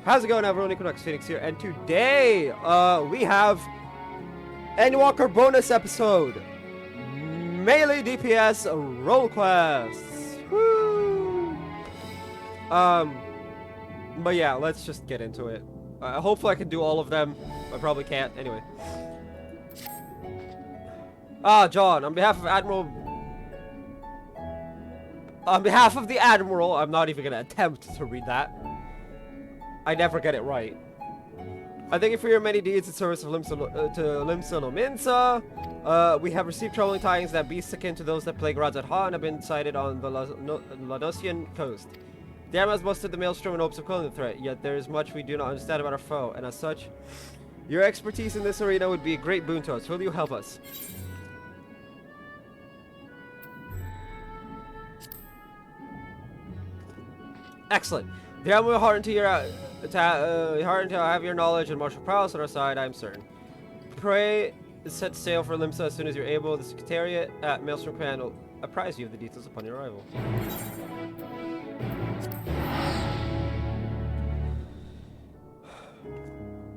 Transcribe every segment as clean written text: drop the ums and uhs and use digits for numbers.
How's it going, everyone? Equinox Phoenix here, and today, we have Endwalker bonus episode, melee DPS role quests. Woo! But yeah, let's just get into it. Hopefully, I can do all of them. I probably can't. Anyway. John, on behalf of the Admiral, I'm not even gonna attempt to read that. I never get it right. I thank you for your many deeds in service of Limsa no Minsa. We have received troubling tidings that beasts akin to those that plague Radzat Han have been sighted on the Ladosian coast. The Arm has busted the maelstrom in hopes of quelling the threat, yet there is much we do not understand about our foe, and as such, your expertise in this arena would be a great boon to us. Will you help us? Excellent. The Arm will hearten to have your knowledge and martial prowess on our side, I am certain. Pray set sail for Limsa as soon as you're able. The Secretariat at Maelstrom Command will apprise you of the details upon your arrival.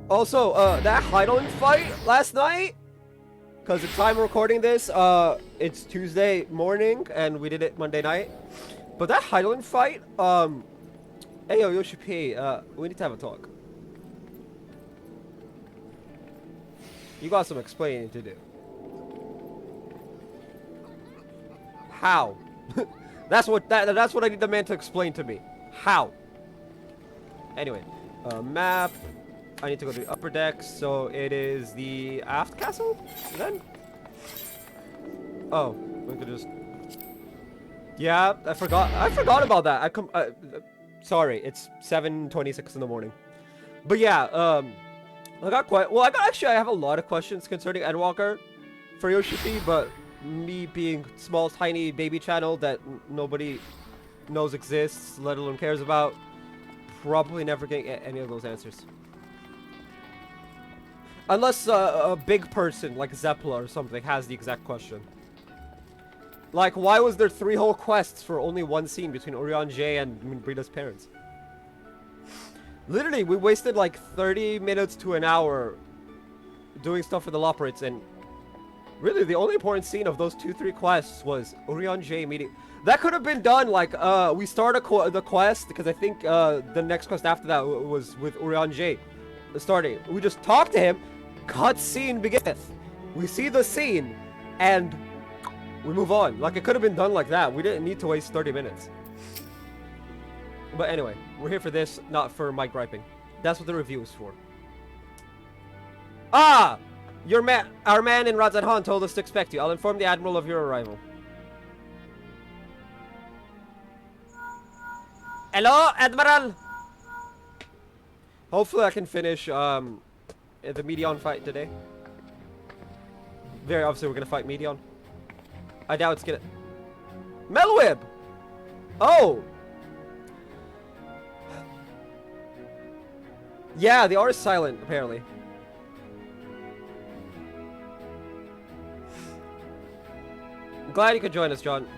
Also, that Heidelin fight last night, because the time we're recording this, it's Tuesday morning, and we did it Monday night. But that Heidelin fight, hey, yo, Yoshi P, we need to have a talk. You got some explaining to do. How? That's what I need the man to explain to me. How? Anyway, map. I need to go to the upper deck, so it is the aft castle, then? Oh, we could just... Yeah, I forgot about that. Sorry, it's 7:26 in the morning. But yeah, I have a lot of questions concerning Endwalker for Yoshi, but me being small, tiny baby channel that nobody knows exists, let alone cares about, probably never getting any of those answers. Unless a big person like Zeppela or something has the exact question. Like, why was there 3 whole quests for only one scene between Orion J and Brida's parents? Literally, we wasted like 30 minutes to an hour doing stuff for the Loporits, and really the only important scene of those 2-3 quests was Orion J meeting. That could have been done like, we start the quest, because I think the next quest after that was with Orion J starting. We just talk to him, cutscene begins. We see the scene, and we move on. Like, it could have been done like that. We didn't need to waste 30 minutes. But anyway, we're here for this, not for my griping. That's what the review is for. Ah! Our man in Radzat Han told us to expect you. I'll inform the Admiral of your arrival. Hello, Admiral! Hopefully I can finish the Medion fight today. Very obviously we're gonna fight Medion. I doubt it's gonna... Melwib! Oh! Yeah, the R is silent, apparently. I'm glad you could join us, John.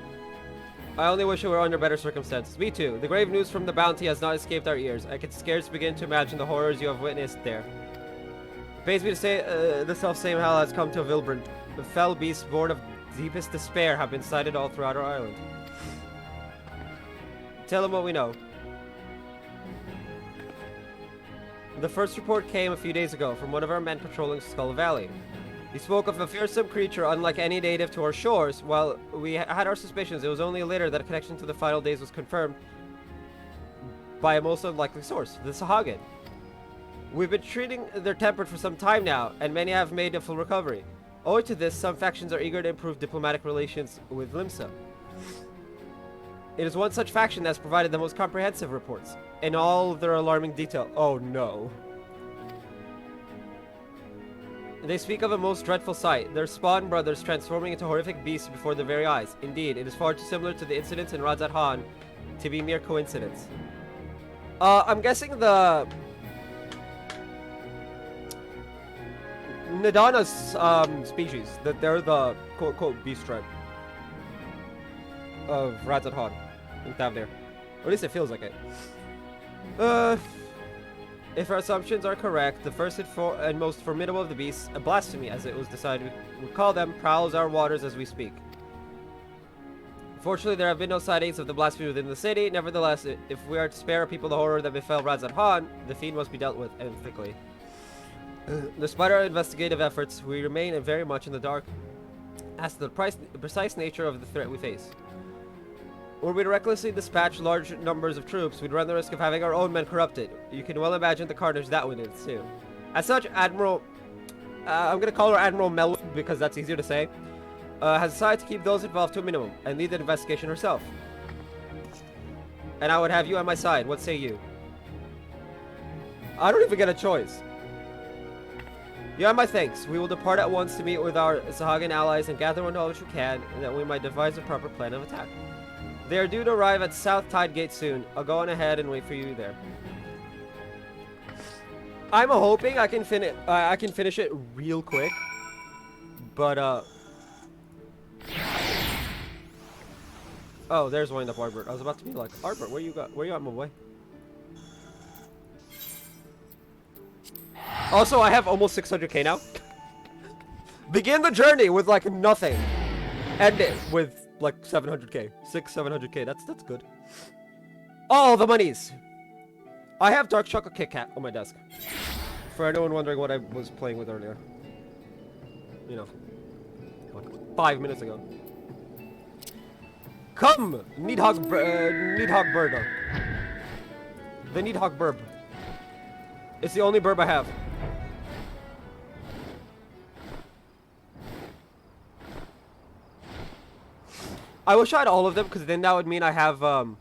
I only wish it were under better circumstances. Me too. The grave news from the bounty has not escaped our ears. I can scarce begin to imagine the horrors you have witnessed there. It pains me to say the self-same hell has come to Vilbrand. The fell beasts born of deepest despair have been sighted all throughout our island. Tell him what we know. The first report came a few days ago from one of our men patrolling Skull Valley. He spoke of a fearsome creature unlike any native to our shores. While we had our suspicions, it was only later that a connection to the final days was confirmed by a most unlikely source, the Sahagin. We've been treating their temper for some time now, and many have made a full recovery. Owing to this, some factions are eager to improve diplomatic relations with Limsa. It is one such faction that has provided the most comprehensive reports, in all of their alarming detail. Oh no. They speak of a most dreadful sight, their spawn brothers transforming into horrific beasts before their very eyes. Indeed, it is far too similar to the incidents in Radzat Han to be mere coincidence. I'm guessing the... Nadana's species, that they're the quote-unquote beast tribe of Radzat Han. Down there. Or at least it feels like it. If our assumptions are correct, the first and most formidable of the beasts, a blasphemy as it was decided we call them, prowls our waters as we speak. Fortunately, there have been no sightings of the blasphemy within the city. Nevertheless, if we are to spare our people the horror that befell Razat Han, the fiend must be dealt with, and quickly. Despite our investigative efforts, we remain very much in the dark as to the precise nature of the threat we face. Were we to recklessly dispatch large numbers of troops, we'd run the risk of having our own men corrupted. You can well imagine the carnage that would ensue. As such, Admiral... I'm going to call her Admiral Melwood because that's easier to say. Has decided to keep those involved to a minimum and lead the investigation herself. And I would have you on my side. What say you? I don't even get a choice. You have my thanks. We will depart at once to meet with our Sahagan allies and gather what knowledge we can, and that we might devise a proper plan of attack. They are due to arrive at South Tide Gate soon. I'll go on ahead and wait for you there. I'm hoping I can finish it real quick, but oh, there's wind up Arbert. I was about to be like, Arbert, where you at, my boy? Also, I have almost 600k now. Begin the journey with like nothing. End it with like 700k. 700k. That's good. All the monies. I have dark chocolate Kit Kat on my desk. For anyone wondering what I was playing with earlier. You know, like 5 minutes ago. Come, Needhog Bird. The Needhog Burb. It's the only burb I have. I wish I had all of them, because then that would mean I have, mender.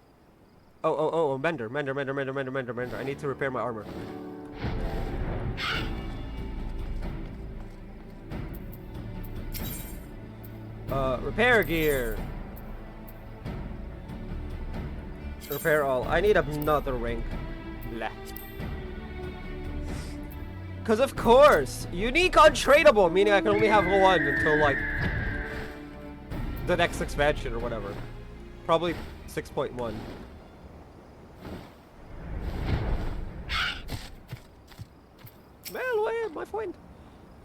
I need to repair my armor. Repair gear. Repair all. I need another ring. Blah. Because of course, unique untradeable, meaning I can only have one until like the next expansion or whatever. Probably 6.1. Well, my friend.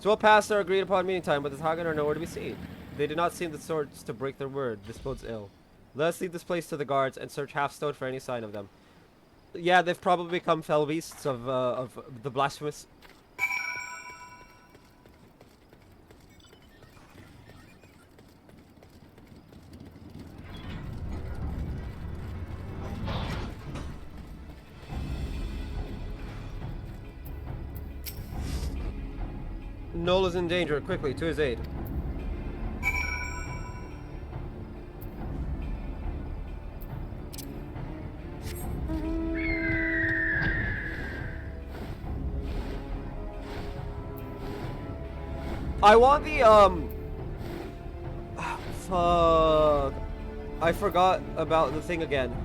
So well past our agreed upon meeting time, but the Hagen are nowhere to be seen. They do not seem the sorts to break their word. This bodes ill. Let us leave this place to the guards and search Halfstone for any sign of them. Yeah, they've probably become fell beasts of the blasphemous. Noel is in danger. Quickly, to his aid. I want the, fuck. I forgot about the thing again.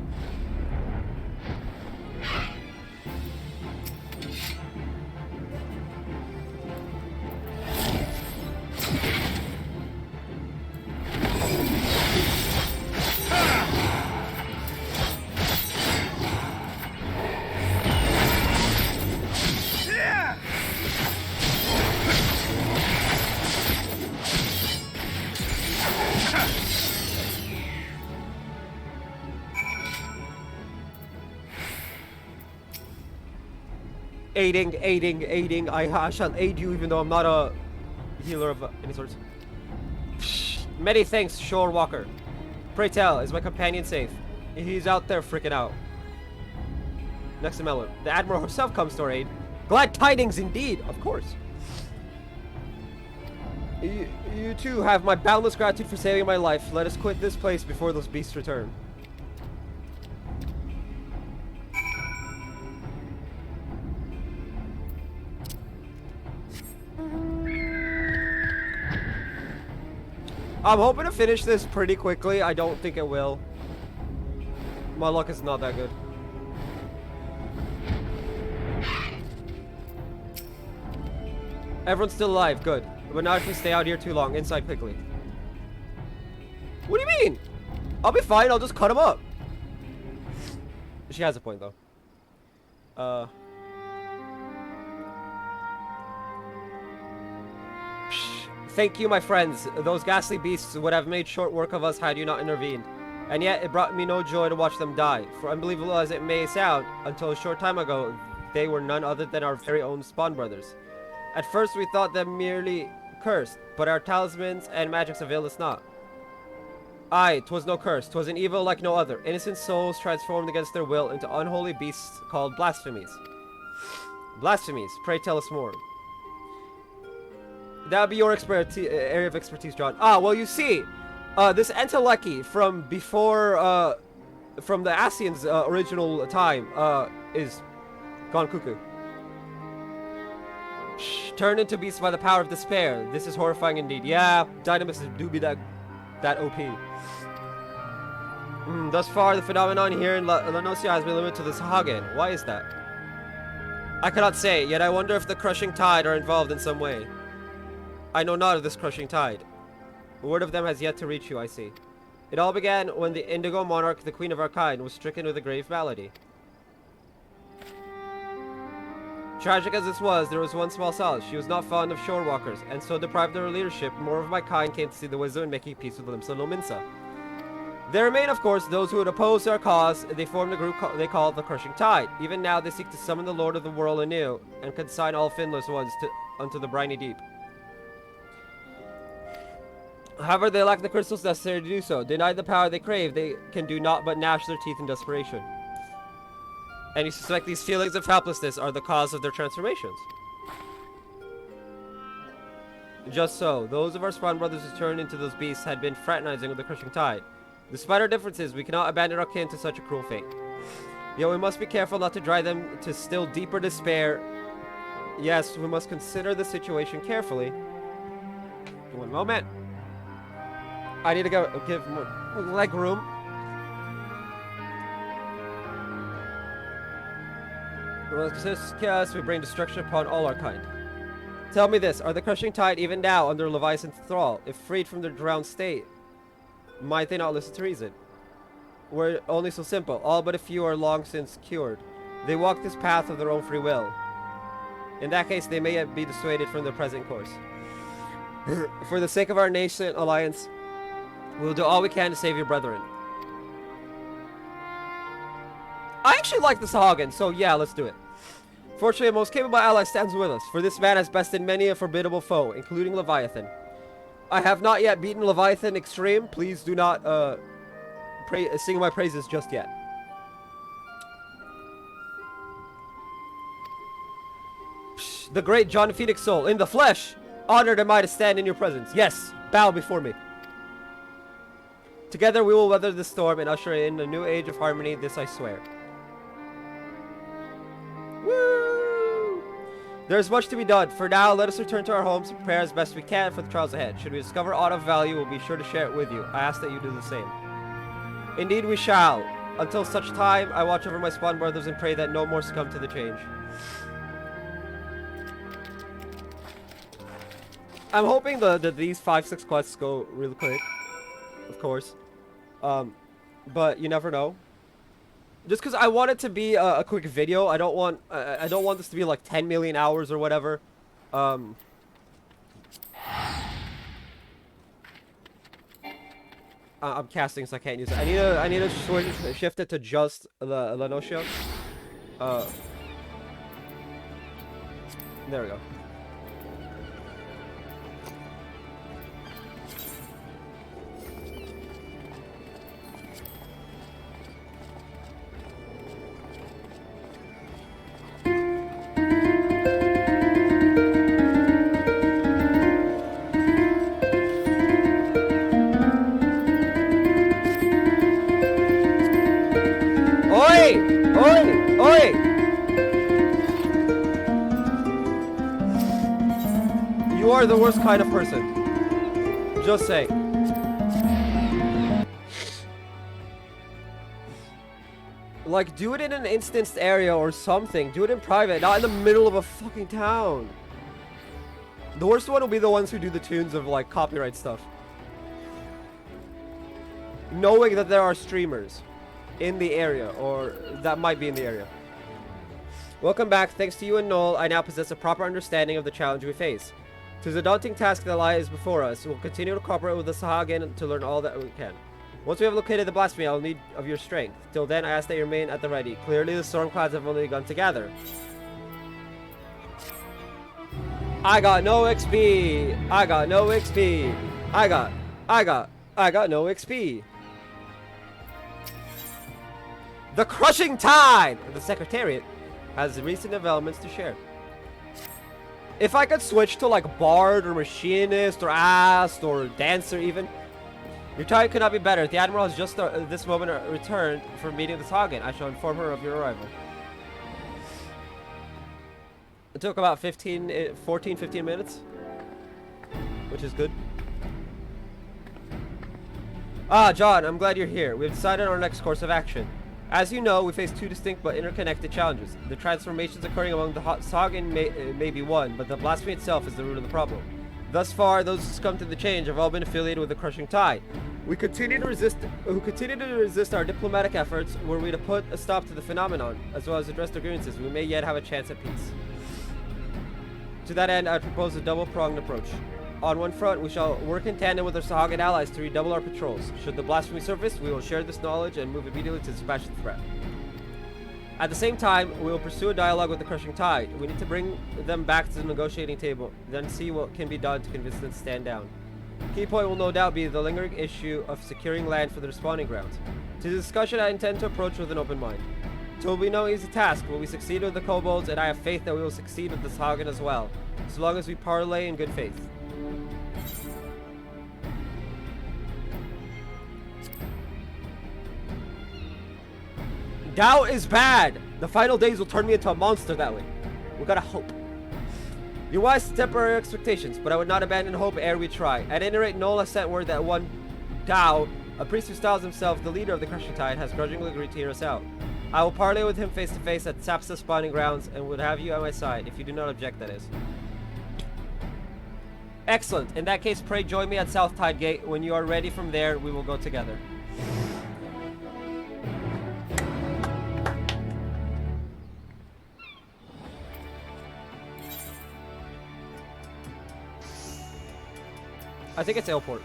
Aiding. I shall aid you even though I'm not a healer of any sorts. Many thanks, Shore Walker. Pray tell, is my companion safe? He's out there freaking out. Next to Melon. The Admiral herself comes to our aid. Glad tidings indeed, of course. You too have my boundless gratitude for saving my life. Let us quit this place before those beasts return. I'm hoping to finish this pretty quickly. I don't think it will. My luck is not that good. Everyone's still alive. Good. But not if we stay out here too long. Inside quickly. What do you mean? I'll be fine. I'll just cut him up. She has a point, though. Thank you, my friends. Those ghastly beasts would have made short work of us had you not intervened. And yet, it brought me no joy to watch them die. For unbelievable as it may sound, until a short time ago, they were none other than our very own spawn brothers. At first, we thought them merely cursed, but our talismans and magics availed us not. Aye, 'twas no curse, 'twas an evil like no other. Innocent souls transformed against their will into unholy beasts called blasphemies. Blasphemies, pray tell us more. That would be your area of expertise, John. Ah, well, you see, this Endwalker from before, from the Asians' original time, is gone cuckoo. Turned into beasts by the power of despair. This is horrifying indeed. Yeah, Dynamis do be that OP. Thus far, the phenomenon here in La Nocia has been limited to this Hagen. Why is that? I cannot say, yet I wonder if the crushing tide are involved in some way. I know not of this crushing tide. A word of them has yet to reach you, I see. It all began when the Indigo Monarch, the queen of our kind, was stricken with a grave malady. Tragic as this was, there was one small solace. She was not fond of shore walkers, and so deprived of her leadership, more of my kind came to see the wisdom in making peace with the Limsa Lominsa. There remain, of course, those who would oppose our cause. They formed a group they call the Crushing Tide. Even now, they seek to summon the Lord of the World anew, and consign all finless ones unto the briny deep. However, they lack the crystals necessary to do so. Denied the power they crave, they can do naught but gnash their teeth in desperation. And you suspect these feelings of helplessness are the cause of their transformations. Just so, those of our spawn brothers who turned into those beasts had been fraternizing with the Crushing Tide. Despite our differences, we cannot abandon our kin to such a cruel fate. Yet we must be careful not to drive them to still deeper despair. Yes, we must consider the situation carefully. One moment. I need to go give more leg room. With this chaos, we bring destruction upon all our kind. Tell me this, are the Crushing Tide even now under Leviathan's thrall? If freed from their drowned state, might they not listen to reason? Were it only so simple, all but a few are long since cured. They walk this path of their own free will. In that case, they may yet be dissuaded from their present course. For the sake of our nascent alliance, we will do all we can to save your brethren. I actually like the Sahagin, so yeah, let's do it. Fortunately, a most capable ally stands with us, for this man has bested many a formidable foe, including Leviathan. I have not yet beaten Leviathan Extreme. Please do not sing my praises just yet. The great John Phoenix Soul, in the flesh! Honored am I to stand in your presence. Yes, bow before me. Together we will weather the storm and usher in a new age of harmony, this I swear. Woo! There's much to be done. For now, let us return to our homes and prepare as best we can for the trials ahead. Should we discover aught of value, we'll be sure to share it with you. I ask that you do the same. Indeed we shall. Until such time, I watch over my spawn brothers and pray that no more succumb to the change. I'm hoping that these 5-6 quests go really quick. Of course. But you never know. Just because I want it to be a quick video, I don't want this to be like 10 million hours or whatever. I'm casting, so I can't use it. I need to shift it to just La Nocia. There we go. You are the worst kind of person. Just say. Like, do it in an instanced area or something. Do it in private, not in the middle of a fucking town. The worst one will be the ones who do the tunes of, like, copyright stuff. Knowing that there are streamers in the area, or that might be in the area. Welcome back. Thanks to you and Noel, I now possess a proper understanding of the challenge we face. 'Tis a daunting task that lies before us. We'll continue to cooperate with the Sahagin to learn all that we can. Once we have located the blasphemy, I'll need of your strength. Till then, I ask that you remain at the ready. Clearly, the storm clouds have only begun to gather. I got no XP. I got no XP. I got no XP. The crushing tide! The Secretariat has recent developments to share. If I could switch to like Bard or Machinist or Ast or Dancer even. Your time could not be better. The Admiral has just this moment returned from meeting the Sagan. I shall inform her of your arrival. It took about 15 minutes. Which is good. Ah, John, I'm glad you're here. We've decided on our next course of action. As you know, we face two distinct but interconnected challenges. The transformations occurring among the Sagan may be one, but the blasphemy itself is the root of the problem. Thus far, those who succumbed to the change have all been affiliated with the crushing tide. We continue to resist our diplomatic efforts were we to put a stop to the phenomenon, as well as address their grievances. We may yet have a chance at peace. To that end, I propose a double-pronged approach. On one front, we shall work in tandem with our Sahagan allies to redouble our patrols. Should the blasphemy surface, we will share this knowledge and move immediately to dispatch the threat. At the same time, we will pursue a dialogue with the crushing tide. We need to bring them back to the negotiating table, then see what can be done to convince them to stand down. Key point will no doubt be the lingering issue of securing land for the respawning grounds. To the discussion, I intend to approach with an open mind. It will be no easy task. Will we succeed with the kobolds, and I have faith that we will succeed with the Sahagan as well, so long as we parley in good faith. Doubt is bad. The final days will turn me into a monster that way. We gotta hope. You're wise to temper our expectations, but I would not abandon hope ere we try. At any rate, Nola sent word that one Dao, a priest who styles himself the leader of the Crushing Tide, has grudgingly agreed to hear us out. I will parley with him face to face at Sapsa spawning grounds and would have you at my side, if you do not object, that is. Excellent. In that case, pray join me at South Tide Gate. When you are ready from there, we will go together. I think it's airport.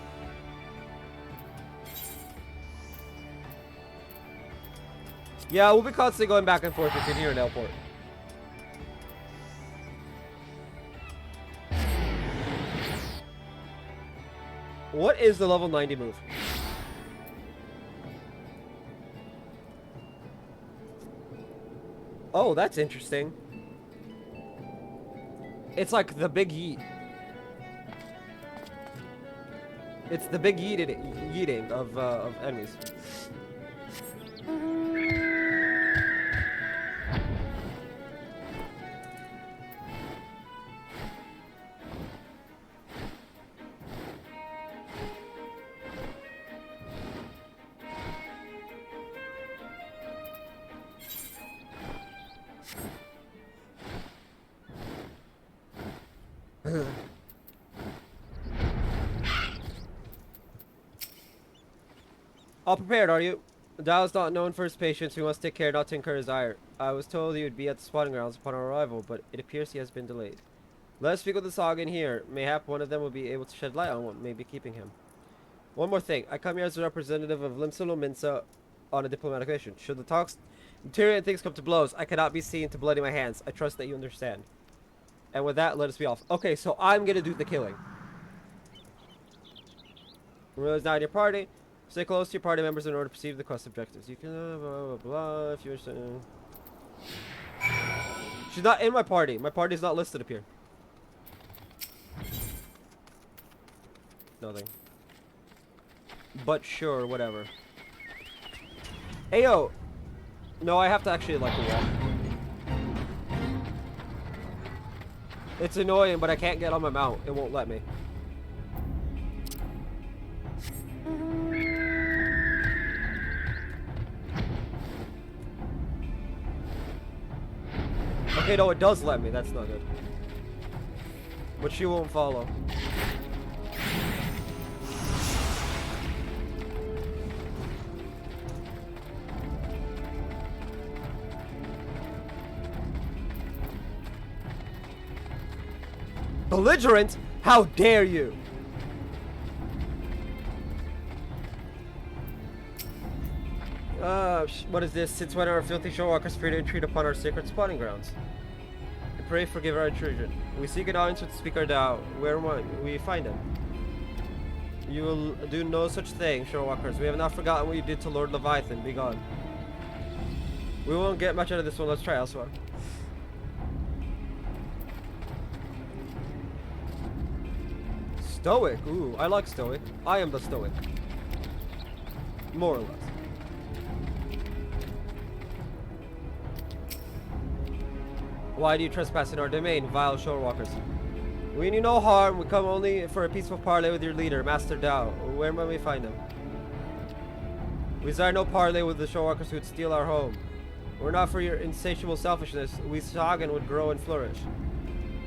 Yeah, we'll be constantly going back and forth between here and airport. What is the level 90 move? Oh, that's interesting. It's like the big yeet. It's the big yeeting of enemies. All prepared, are you? Dao is not known for his patience. We must take care not to incur his ire. I was told he would be at the spawning grounds upon our arrival, but it appears he has been delayed. Let us speak with the Sagan here. Mayhap one of them will be able to shed light on what may be keeping him. One more thing. I come here as a representative of Limsalo Minsa on a diplomatic mission. Should the talks, material and things come to blows, I cannot be seen to bloody my hands. I trust that you understand. And with that, let us be off. Okay, so I'm gonna do the killing. Realize now in your party. Stay close to your party members in order to perceive the quest objectives. You can blah blah blah if you're saying. She's not in my party. My party's not listed up here. Nothing. But sure, whatever. Ayo! No, I have to actually like walk. It's annoying, but I can't get on my mount. It won't let me. Okay, no, it does let me. That's not good. But she won't follow. Belligerent? How dare you! What is this? Since when are filthy showwalkers free to intrude upon our sacred spawning grounds? I pray forgive our intrusion. We seek an audience with the Speaker Dao. Where might we find him? You will do no such thing, showwalkers. We have not forgotten what you did to Lord Leviathan. Be gone. We won't get much out of this one. Let's try elsewhere. Stoic. Ooh, I like stoic. I am the stoic. More or less. Why do you trespass in our domain, vile shorewalkers? We mean you no harm. We come only for a peaceful parley with your leader, Master Dao. Where may we find him? We desire no parley with the shorewalkers who would steal our home. We're not for your insatiable selfishness. We Sagan would grow and flourish.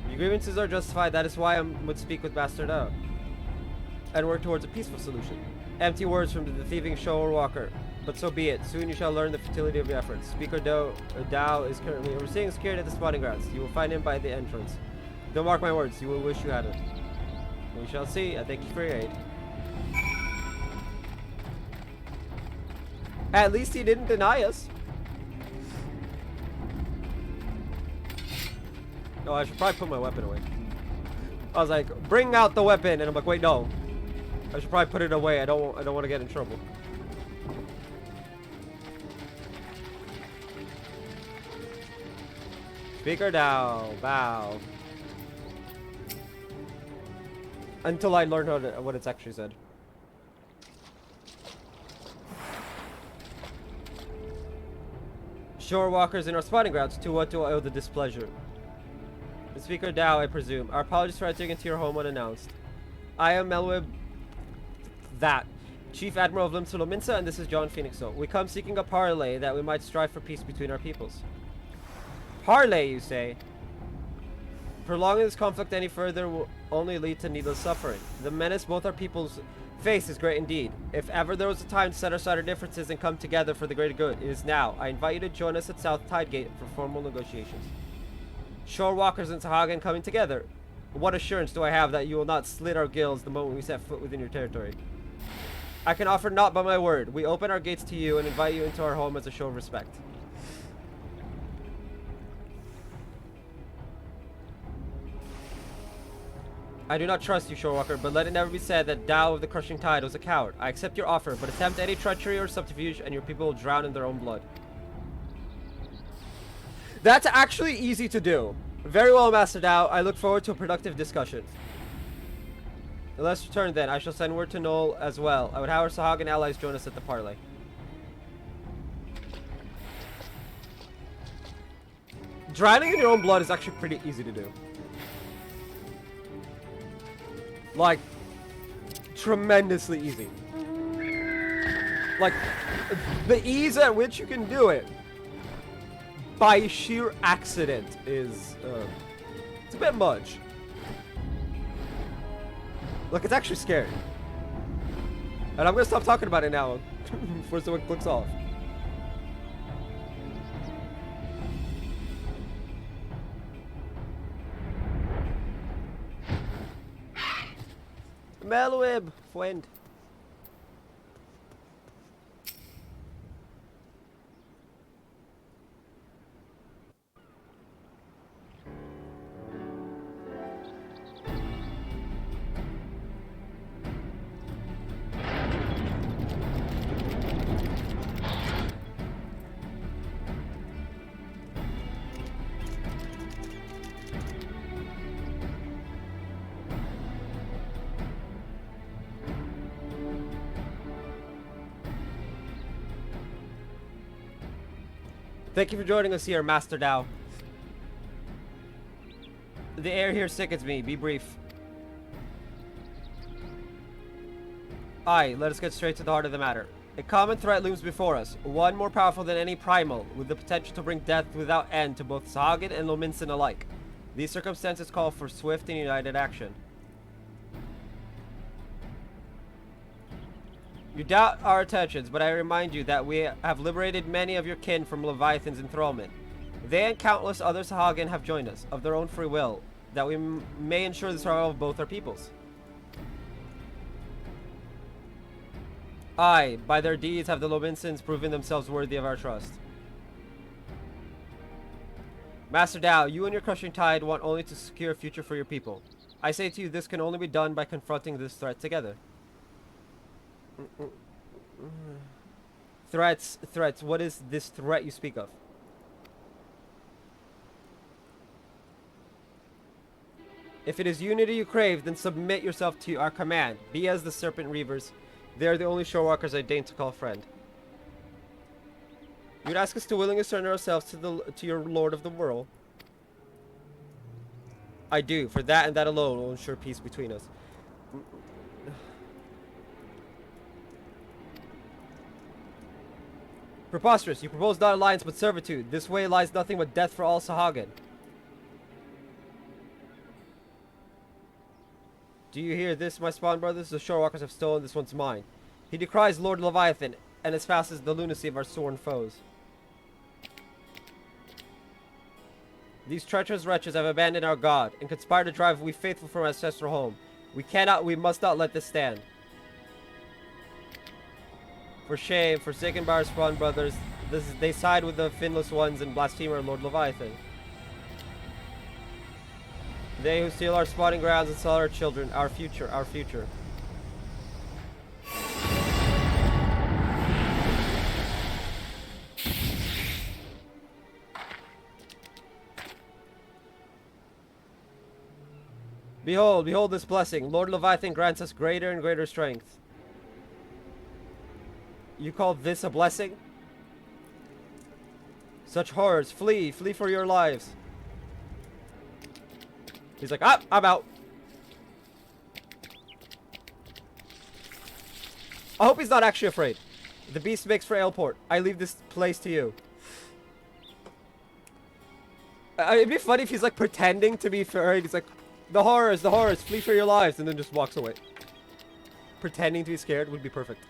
Your grievances are justified. That is why I would speak with Master Dao and work towards a peaceful solution. Empty words from the thieving shorewalker. But so be it. Soon you shall learn the futility of your efforts. Speaker Dao is currently overseeing security at the spawning grounds. You will find him by the entrance. Don't mark my words. You will wish you had it. We shall see. I thank you for your aid. At least he didn't deny us. Oh, I should probably put my weapon away. I was like, bring out the weapon, and I'm like, wait, no. I should probably put it away. I don't want to get in trouble. Speaker Dao, bow. Until I learn what it's actually said. Shorewalkers in our spawning grounds, to what do I owe the displeasure? Speaker Dao, I presume. Our apologies for entering into your home unannounced. I am Melwib Chief Admiral of Lominsa, and this is John Phoenixo. We come seeking a parley that we might strive for peace between our peoples. Parley, you say? Prolonging this conflict any further will only lead to needless suffering. The menace both our peoples face is great indeed. If ever there was a time to set aside our differences and come together for the greater good, it is now. I invite you to join us at South Tidegate for formal negotiations. Shorewalkers and Sahagan coming together. What assurance do I have that you will not slit our gills the moment we set foot within your territory? I can offer naught but my word. We open our gates to you and invite you into our home as a show of respect. I do not trust you, Shorewalker, but let it never be said that Dao of the Crushing Tide was a coward. I accept your offer, but attempt any treachery or subterfuge and your people will drown in their own blood. That's actually easy to do. Very well, Master Dao. I look forward to a productive discussion. Let's return then. I shall send word to Noel as well. I would have our Sahagan allies join us at the parley. Drowning in your own blood is actually pretty easy to do. Like, tremendously easy. Like, the ease at which you can do it by sheer accident is, it's a bit much. Look, it's actually scary. And I'm gonna stop talking about it now before someone clicks off. Melwib, friend. Thank you for joining us here, Master Dao. The air here sickens me. Be brief. Aye, let us get straight to the heart of the matter. A common threat looms before us, one more powerful than any primal, with the potential to bring death without end to both Sahagan and Lominsan alike. These circumstances call for swift and united action. You doubt our intentions, but I remind you that we have liberated many of your kin from Leviathan's enthrallment. They and countless other Sahagan have joined us, of their own free will. that we may ensure the survival of both our peoples. Aye, by their deeds have the Lominsons proven themselves worthy of our trust. Master Dao, you and your crushing tide want only to secure a future for your people. I say to you, this can only be done by confronting this threat together. Threats. What is this threat you speak of? If it is unity you crave, then submit yourself to our command. Be as the Serpent Reavers. They are the only shorewalkers I deign to call friend. You would ask us to willingly surrender ourselves to your Lord of the World. I do. For that and that alone will ensure peace between us. Preposterous. You propose not alliance but servitude. This way lies nothing but death for all Sahagin. Do you hear this, my spawn brothers? The shorewalkers have stolen this one's mind. He decries Lord Leviathan and espouses the lunacy of our sworn foes. These treacherous wretches have abandoned our god and conspire to drive we faithful from our ancestral home. We must not let this stand. For shame, forsaken by our spawn brothers, they side with the finless ones and blasphemer Lord Leviathan. They who steal our spawning grounds and sell our children, our future. Behold this blessing. Lord Leviathan grants us greater and greater strength. You call this a blessing? Such horrors. Flee for your lives. He's like, I'm out. I hope he's not actually afraid. The beast makes for Aleport. I leave this place to you. It'd be funny if he's like pretending to be afraid. He's like, the horrors, flee for your lives, and then just walks away. Pretending to be scared would be perfect.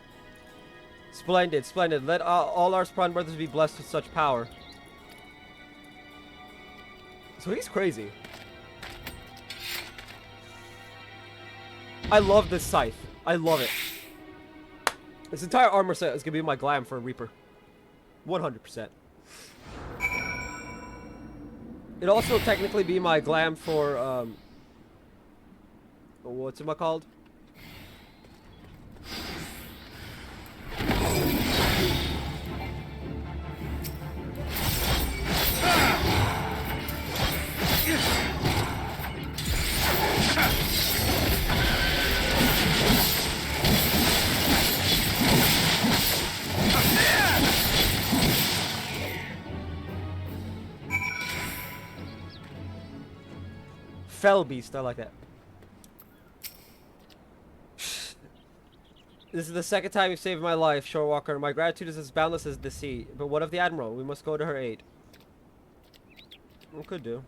Splendid. Let all our spawn brothers be blessed with such power. So he's crazy. I love this scythe. I love it. This entire armor set is gonna be my glam for a Reaper. 100%. It'd also technically be my glam for, what's it called? Fell Beast, I like that. This is the second time you've saved my life, Shorewalker. My gratitude is as boundless as the sea. But what of the Admiral? We must go to her aid. We could do.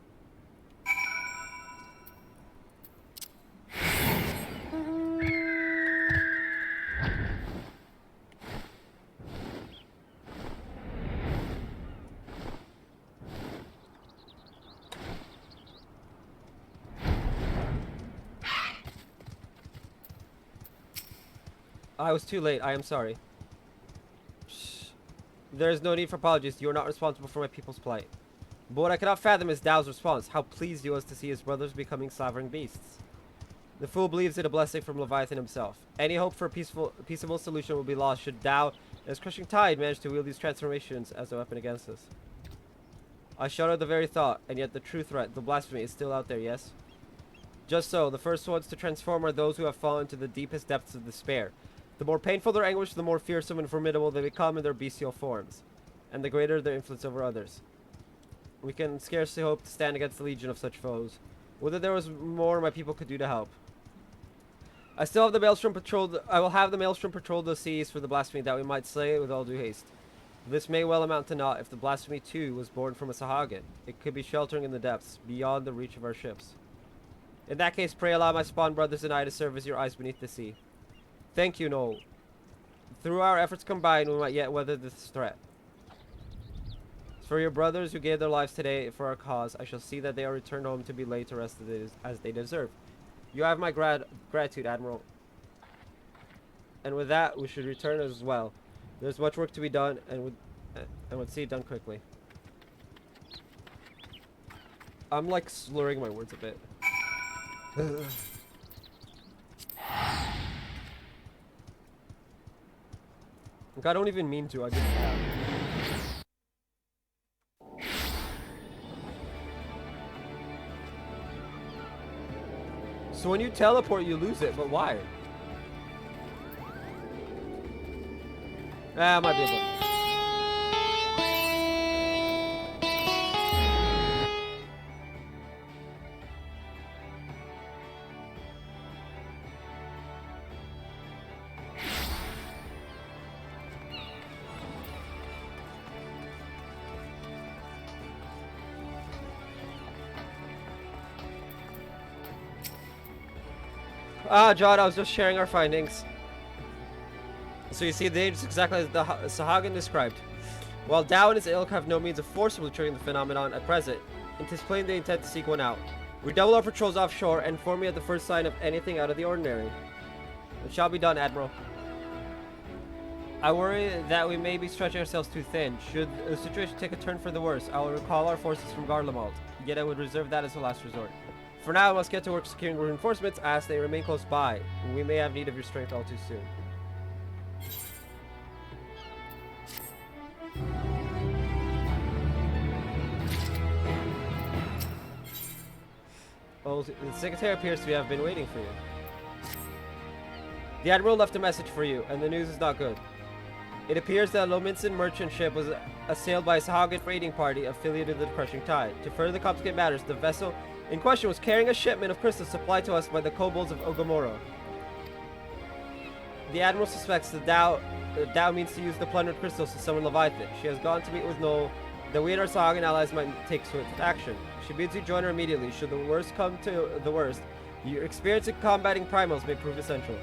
I was too late. I am sorry. There is no need for apologies. You are not responsible for my people's plight. But what I cannot fathom is Dao's response. How pleased he was to see his brothers becoming slavering beasts. The fool believes it a blessing from Leviathan himself. Any hope for a peaceable solution will be lost should Dao and his crushing tide manage to wield these transformations as a weapon against us. I shudder at the very thought, and yet the true threat, the blasphemy, is still out there, yes? Just so, the first ones to transform are those who have fallen to the deepest depths of despair. The more painful their anguish, the more fearsome and formidable they become in their bestial forms, and the greater their influence over others. We can scarcely hope to stand against the legion of such foes. Whether there was more my people could do to help. I will have the Maelstrom patrol the seas for the blasphemy that we might slay it with all due haste. This may well amount to naught if the blasphemy too was born from a Sahagin. It could be sheltering in the depths, beyond the reach of our ships. In that case, pray allow my spawn brothers and I to serve as your eyes beneath the sea. Thank you, Noel. Through our efforts combined, we might yet weather this threat. For your brothers who gave their lives today for our cause, I shall see that they are returned home to be laid to rest as they deserve. You have my gratitude, Admiral. And with that, we should return as well. There's much work to be done, and would see it done quickly. I'm like slurring my words a bit. Like, I don't even mean to, I just have. So when you teleport, you lose it, but why? Ah, might be a bit. Ah, John, I was just sharing our findings. So you see, the age is exactly as the Sahagin described. While Dao and his ilk have no means of forcibly triggering the phenomenon at present, it is plain they intend to seek one out. We double our patrols offshore and inform you at the first sign of anything out of the ordinary. It shall be done, Admiral. I worry that we may be stretching ourselves too thin. Should the situation take a turn for the worse, I will recall our forces from Garlemald, yet I would reserve that as a last resort. For now, I must get to work securing reinforcements as they remain close by. We may have need of your strength all too soon. Well, the Secretary appears to have been waiting for you. The Admiral left a message for you, and the news is not good. It appears that a Lominson merchant ship was assailed by a Sahagin raiding party affiliated with the Crushing Tide. To further complicate matters, the vessel in question was carrying a shipment of crystals supplied to us by the kobolds of Ogomoro. The Admiral suspects that Dao means to use the plundered crystals to summon Leviathan. She has gone to meet with Noel, that we and our Sahagin allies might take swift action. She bids you join her immediately. Should the worst come to the worst, your experience in combating primals may prove essential.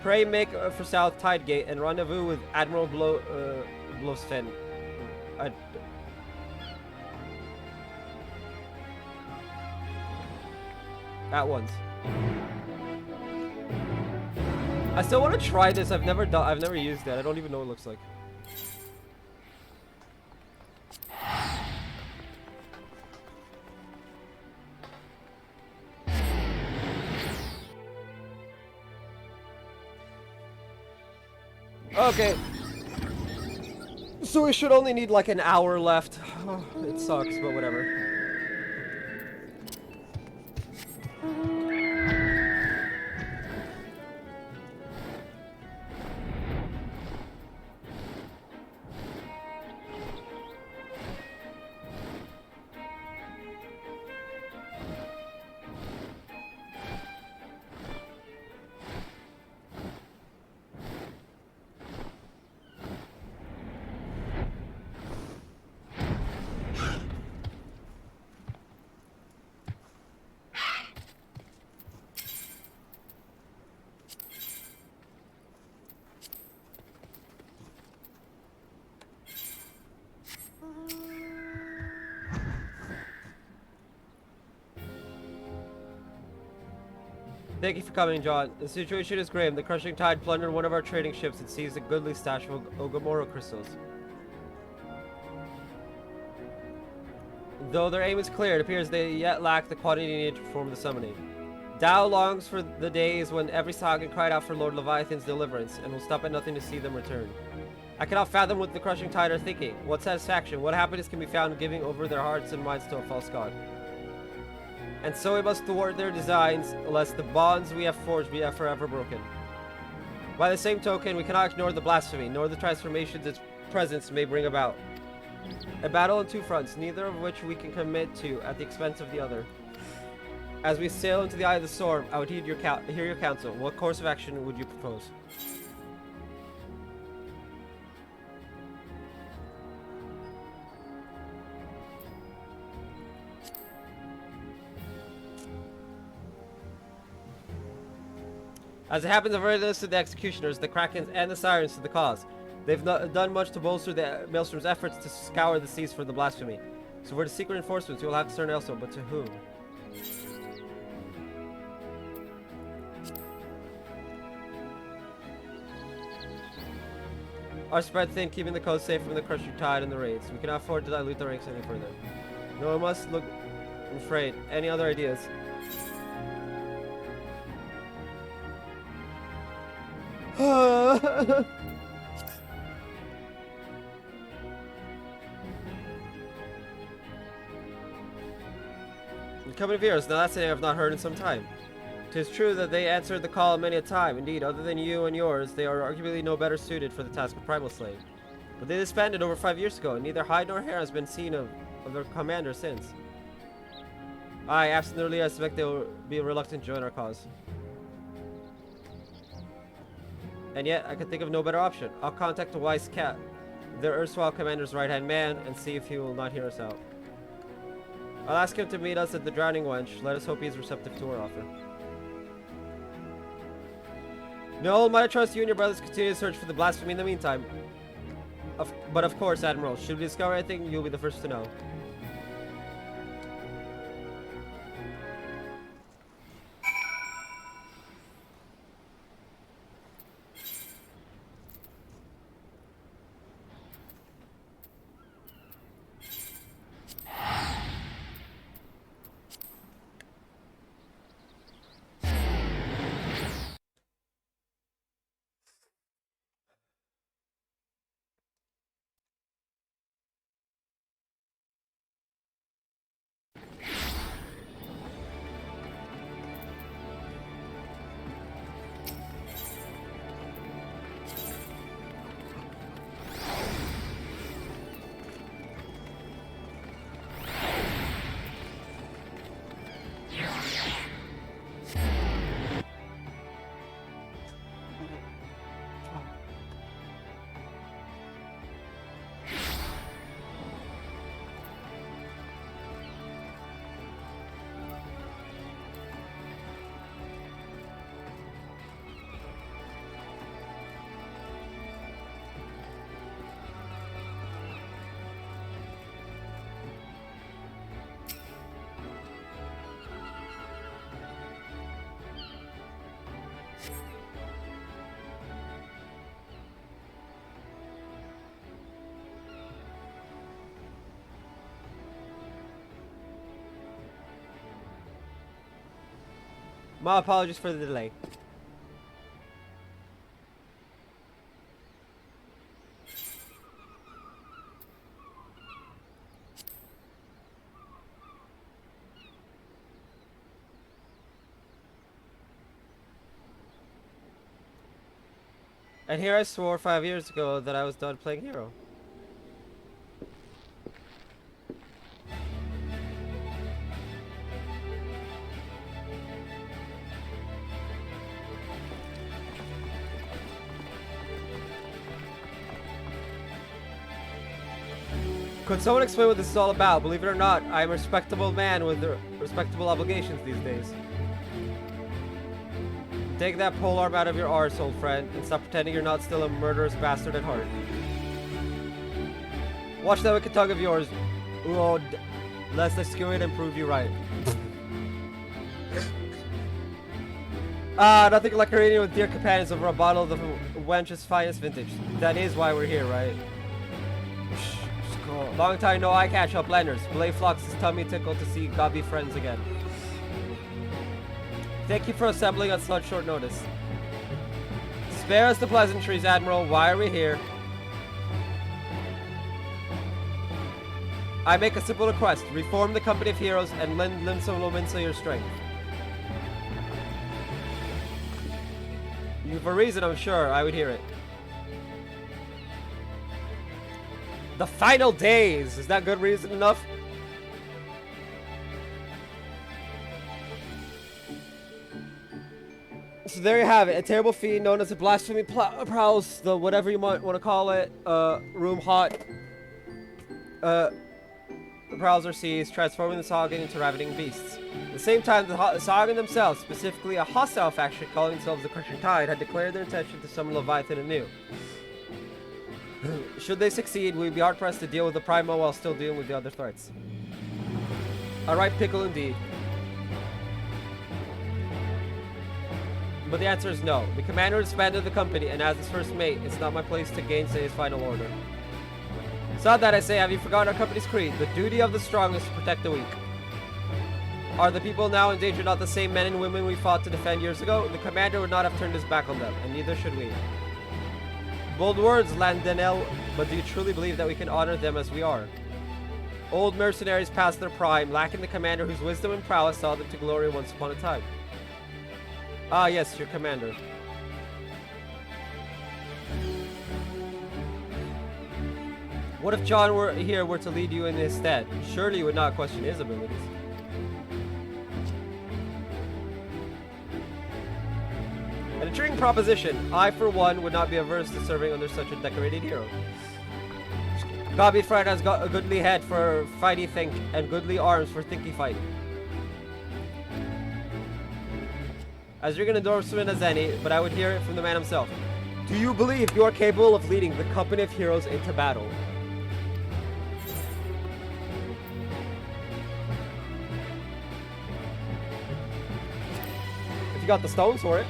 Pray make for South Tide Gate and rendezvous with Admiral Blosfen. At once. I still want to try this. I've never used that. I don't even know what it looks like. Okay. So we should only need like an hour left. Oh, it sucks, but whatever. Thank you for coming, John. The situation is grim. The Crushing Tide plundered one of our trading ships and seized a goodly stash of Ogomoro crystals. Though their aim is clear, it appears they yet lack the quantity needed to perform the summoning. Dao longs for the days when every Sahagin cried out for Lord Leviathan's deliverance, and will stop at nothing to see them return. I cannot fathom what the Crushing Tide are thinking. What satisfaction, what happiness can be found in giving over their hearts and minds to a false god? And so we must thwart their designs, lest the bonds we have forged be forever broken. By the same token, we cannot ignore the blasphemy, nor the transformations its presence may bring about. A battle on two fronts, neither of which we can commit to at the expense of the other. As we sail into the eye of the storm, I would hear your counsel. What course of action would you propose? As it happens, I've already listed the executioners, the Krakens, and the Sirens to the cause. They've not done much to bolster the Maelstrom's efforts to scour the seas for the blasphemy. So for the secret reinforcements, we will have to turn elsewhere, but to whom? Our spread thin, keeping the coast safe from the crushing tide and the raids. We cannot afford to dilute the ranks any further. No, one must look. I'm afraid. Any other ideas? The company of heroes. Now that's a name I've not heard in some time. 'Tis true that they answered the call many a time. Indeed, other than you and yours, they are arguably no better suited for the task of primal slaying. But they disbanded over 5 years ago, and neither hide nor hair has been seen of their commander since. Aye, absolutely, I suspect they will be reluctant to join our cause. And yet, I can think of no better option. I'll contact the wise cat, their erstwhile commander's right-hand man, and see if he will not hear us out. I'll ask him to meet us at the Drowning Wench. Let us hope he is receptive to our offer. No, might I trust you and your brothers continue to search for the blasphemy in the meantime? But of course, Admiral, should we discover anything, you'll be the first to know. My apologies for the delay. And here I swore 5 years ago that I was done playing hero. Could someone explain what this is all about? Believe it or not, I am a respectable man with respectable obligations these days. Take that polearm out of your arse, old friend, and stop pretending you're not still a murderous bastard at heart. Watch that wicked tongue of yours. Oh, lest I skew it and prove you right. Nothing like a reunion with dear companions over a bottle of the wench's finest vintage. That is why we're here, right? Long time no eye catch up, Lenders. Blade Flux' tummy tickled to see gobby friends again. Thank you for assembling on such short notice. Spare us the pleasantries, Admiral. Why are we here? I make a simple request. Reform the company of heroes and lend some moments of your strength. You have a reason, I'm sure. I would hear it. The final days! Is that good reason enough? So there you have it. A terrible fiend known as the blasphemy prowls the whatever you might want to call it. Room hot. The prowls our seas, transforming the Sagan into ravening beasts. At the same time, the Sagan themselves, specifically a hostile faction calling themselves the Crushing Tide, had declared their intention to summon Leviathan anew. Should they succeed, we'd be hard-pressed to deal with the Primo while still dealing with the other threats. A right pickle indeed. But the answer is no. The commander disbanded the company, and as his first mate, it's not my place to gainsay his final order. It's not that I say, have you forgotten our company's creed? The duty of the strong is to protect the weak. Are the people now in danger not the same men and women we fought to defend years ago? The commander would not have turned his back on them, and neither should we. Bold words, Landanel, but do you truly believe that we can honor them as we are? Old mercenaries past their prime, lacking the commander whose wisdom and prowess saw them to glory once upon a time. Ah, yes, your commander. What if John were to lead you in his stead? Surely you would not question his abilities. An intriguing proposition. I, for one, would not be averse to serving under such a decorated hero. Godby Fright has got a goodly head for fighty think, and goodly arms for thinky fight. As you're an endorsement as any, but I would hear it from the man himself. Do you believe you are capable of leading the company of heroes into battle? If you got the stones for it.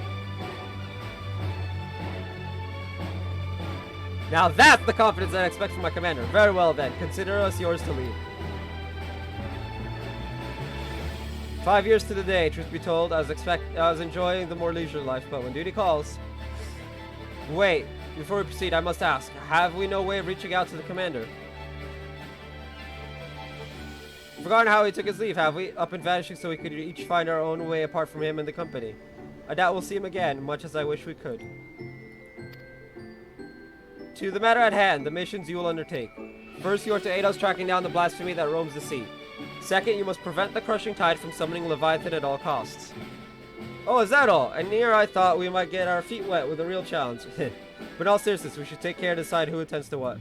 Now that's the confidence that I expect from my commander. Very well then, consider us yours to lead. 5 years to the day, truth be told, I was enjoying the more leisure life, but when duty calls... Wait, before we proceed, I must ask, have we no way of reaching out to the commander? Forgotten how he took his leave, have we? Up and vanishing so we could each find our own way apart from him and the company. I doubt we'll see him again, much as I wish we could. To the matter at hand, the missions you will undertake. First, you are to aid us tracking down the blasphemy that roams the sea. Second, you must prevent the crushing tide from summoning Leviathan at all costs. Oh, is that all? And here I thought we might get our feet wet with a real challenge. But in all seriousness, we should take care to decide who attends to what.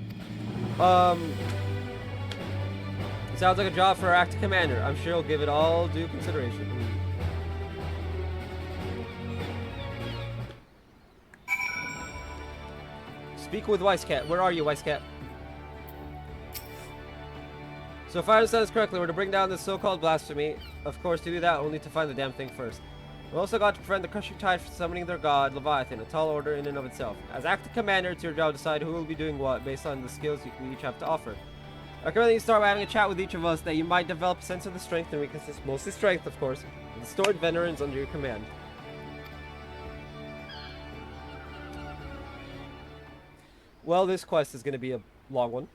Sounds like a job for our acting commander. I'm sure he'll give it all due consideration. Speak with Wisecat. Where are you, Wisecat? So if I understand this correctly, we're to bring down this so-called blasphemy. Of course, to do that, we'll need to find the damn thing first. We've also got to prevent the crushing tide from summoning their god, Leviathan, a tall order in and of itself. As acting commander, it's your job to decide who will be doing what based on the skills we each have to offer. I recommend that you start by having a chat with each of us that you might develop a sense of the strength and weaknesses, mostly strength, of course, of the stored veterans under your command. Well, this quest is going to be a long one.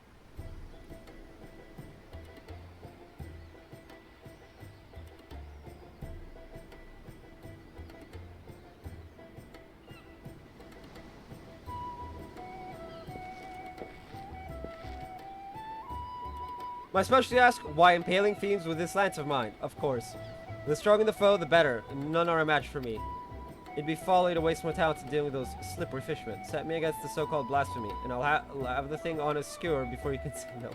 My specialty ask, why impaling fiends with this lance of mine? Of course. The stronger the foe, the better, and none are a match for me. It'd be folly to waste my talents in dealing with those slippery fishmen. Set me against the so-called blasphemy, and I'll have the thing on a skewer before you can say no.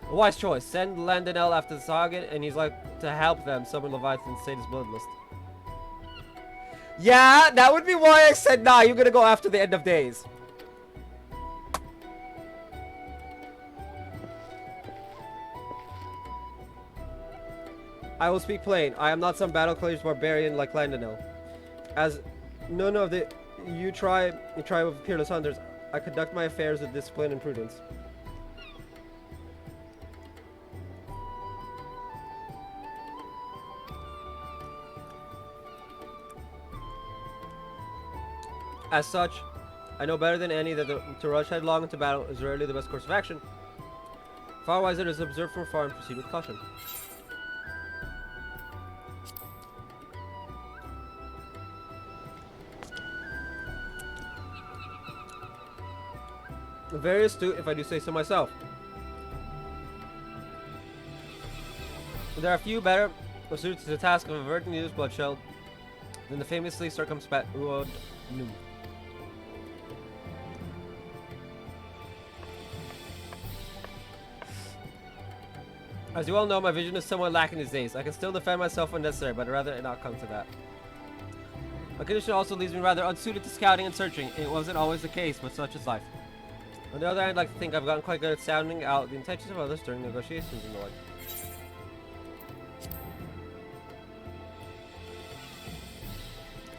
A wise choice. Send Landanel after the Saga, and he's like to help them summon Leviathan and save his bloodlust. Yeah, that would be why I said, nah, you're gonna go after the end of days. I will speak plain. I am not some battle-crazed barbarian like Landanel. As none of the tribe of peerless hunters, I conduct my affairs with discipline and prudence. As such, I know better than any that to rush headlong into battle is rarely the best course of action. Far wiser is to observe from afar and proceed with caution. Very astute, if I do say so myself. There are few better suited to the task of averting needless bloodshed than the famously circumspect Uod Nu. As you all know, my vision is somewhat lacking these days. I can still defend myself when necessary, but I'd rather it not come to that. My condition also leaves me rather unsuited to scouting and searching. It wasn't always the case, but such is life. On the other hand, I'd like to think I've gotten quite good at sounding out the intentions of others during negotiations and the like.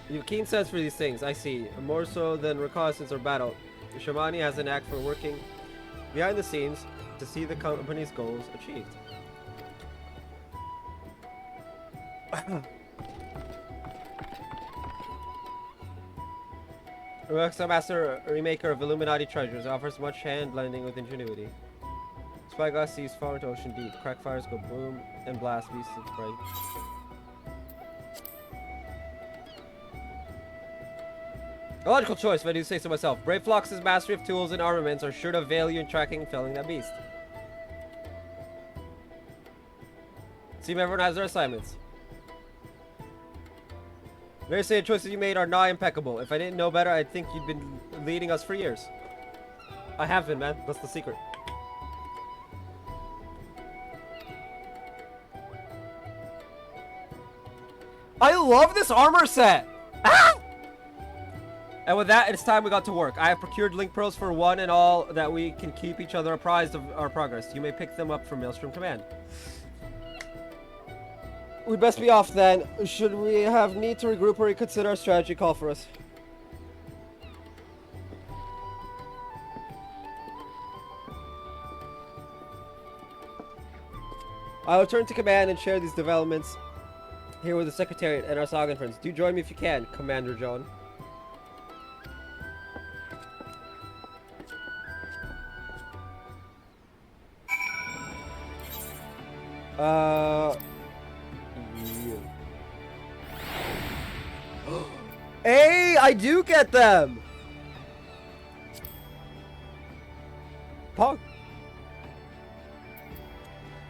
You have a keen sense for these things, I see. More so than reconnaissance or battle. Shamani has an knack for working behind the scenes to see the company's goals achieved. Rexa Master, remaker of Illuminati treasures, offers much hand blending with ingenuity. Spyglass sees far into ocean deep. Crack fires go boom and blast beasts of prey. A logical choice, if I do say so myself. Brave Flox's mastery of tools and armaments are sure to avail you in tracking and felling that beast. Seems everyone has their assignments. Very say the choices you made are nigh impeccable. If I didn't know better, I'd think you'd been leading us for years. I have been, man. That's the secret. I love this armor set! Ah! And with that, it's time we got to work. I have procured link pearls for one and all that we can keep each other apprised of our progress. You may pick them up from Maelstrom Command. We'd best be off then. Should we have need to regroup or reconsider our strategy, call for us. I'll return to command and share these developments here with the Secretariat and our Sagan friends. Do join me if you can, Commander John. Yeah. Hey, I do get them! Pog.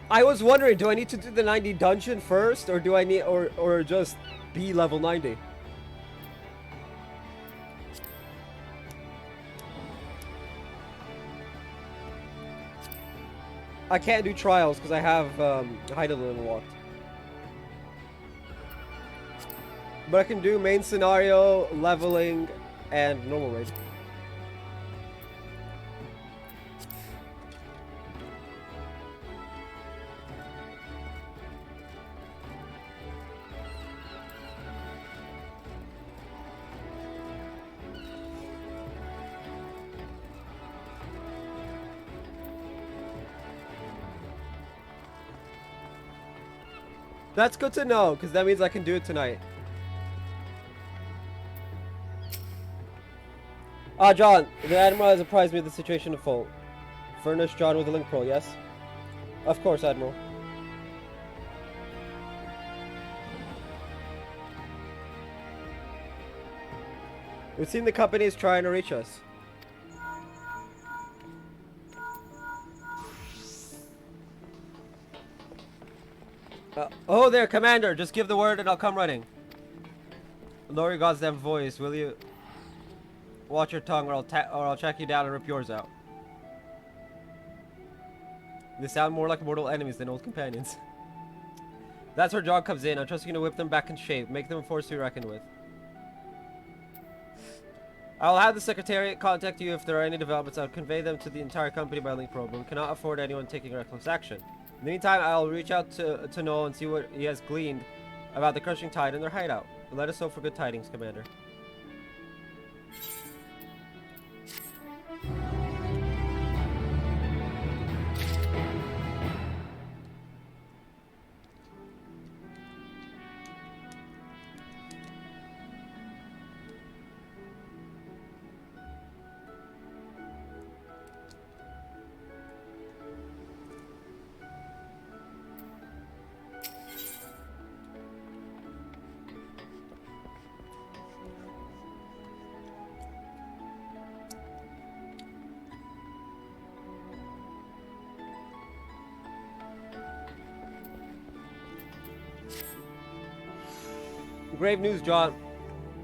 I was wondering, do I need to do the 90 dungeon first, or do I need, or just be level 90? I can't do trials because I have Heidel unlocked. But I can do main scenario, leveling, and normal raid. That's good to know, because that means I can do it tonight. Ah, John, the Admiral has apprised me of the situation in full. Furnish John with a link pearl, yes? Of course, Admiral. It would seem the company is trying to reach us. Oh there, Commander! Just give the word and I'll come running. Lower your goddamn voice, will you? Watch your tongue or I'll track you down and rip yours out. They sound more like mortal enemies than old companions. That's where John comes in. I'm trusting you to whip them back in shape. Make them a force to be reckoned with. I'll have the Secretariat contact you if there are any developments. I'll convey them to the entire company by link probe. We cannot afford anyone taking reckless action. In the meantime, I'll reach out to Noel and see what he has gleaned about the crushing tide in their hideout. Let us know for good tidings, Commander. Grave news, John.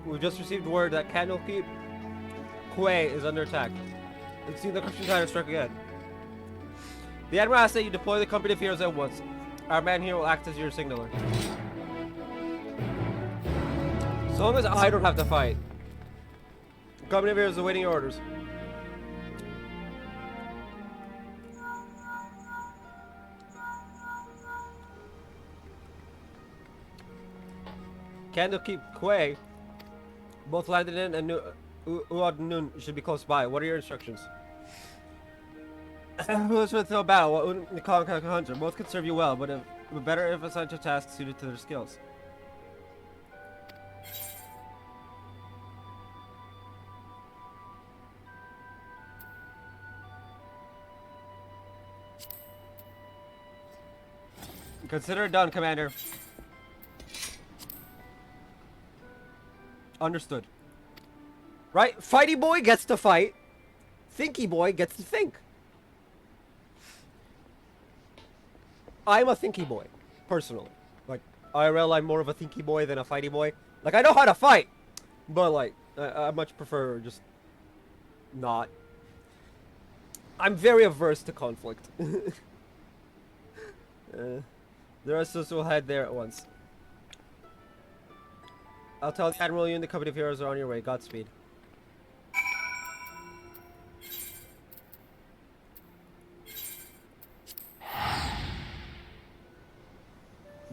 We've just received word that Candlekeep Quay is under attack. We've seen the Christian tide struck again. The Admiral asks that you deploy the company of heroes at once. Our man here will act as your signaler. As long as I don't have to fight. Company of Heroes is awaiting your orders. Candlekeep Quay. Both Landon and Uad Nun should be close by. What are your instructions? Who's with no battle? Hunter. Both could serve you well, but better if assigned to tasks suited to their skills. Consider it done, Commander. Understood. Right? Fighty boy gets to fight. Thinky boy gets to think. I'm a thinky boy, personally. Like, IRL, I'm more of a thinky boy than a fighty boy. Like, I know how to fight, but like, I much prefer just not. I'm very averse to conflict. The rest of us will head there at once. I'll tell the Admiral you and the company of heroes are on your way. Godspeed.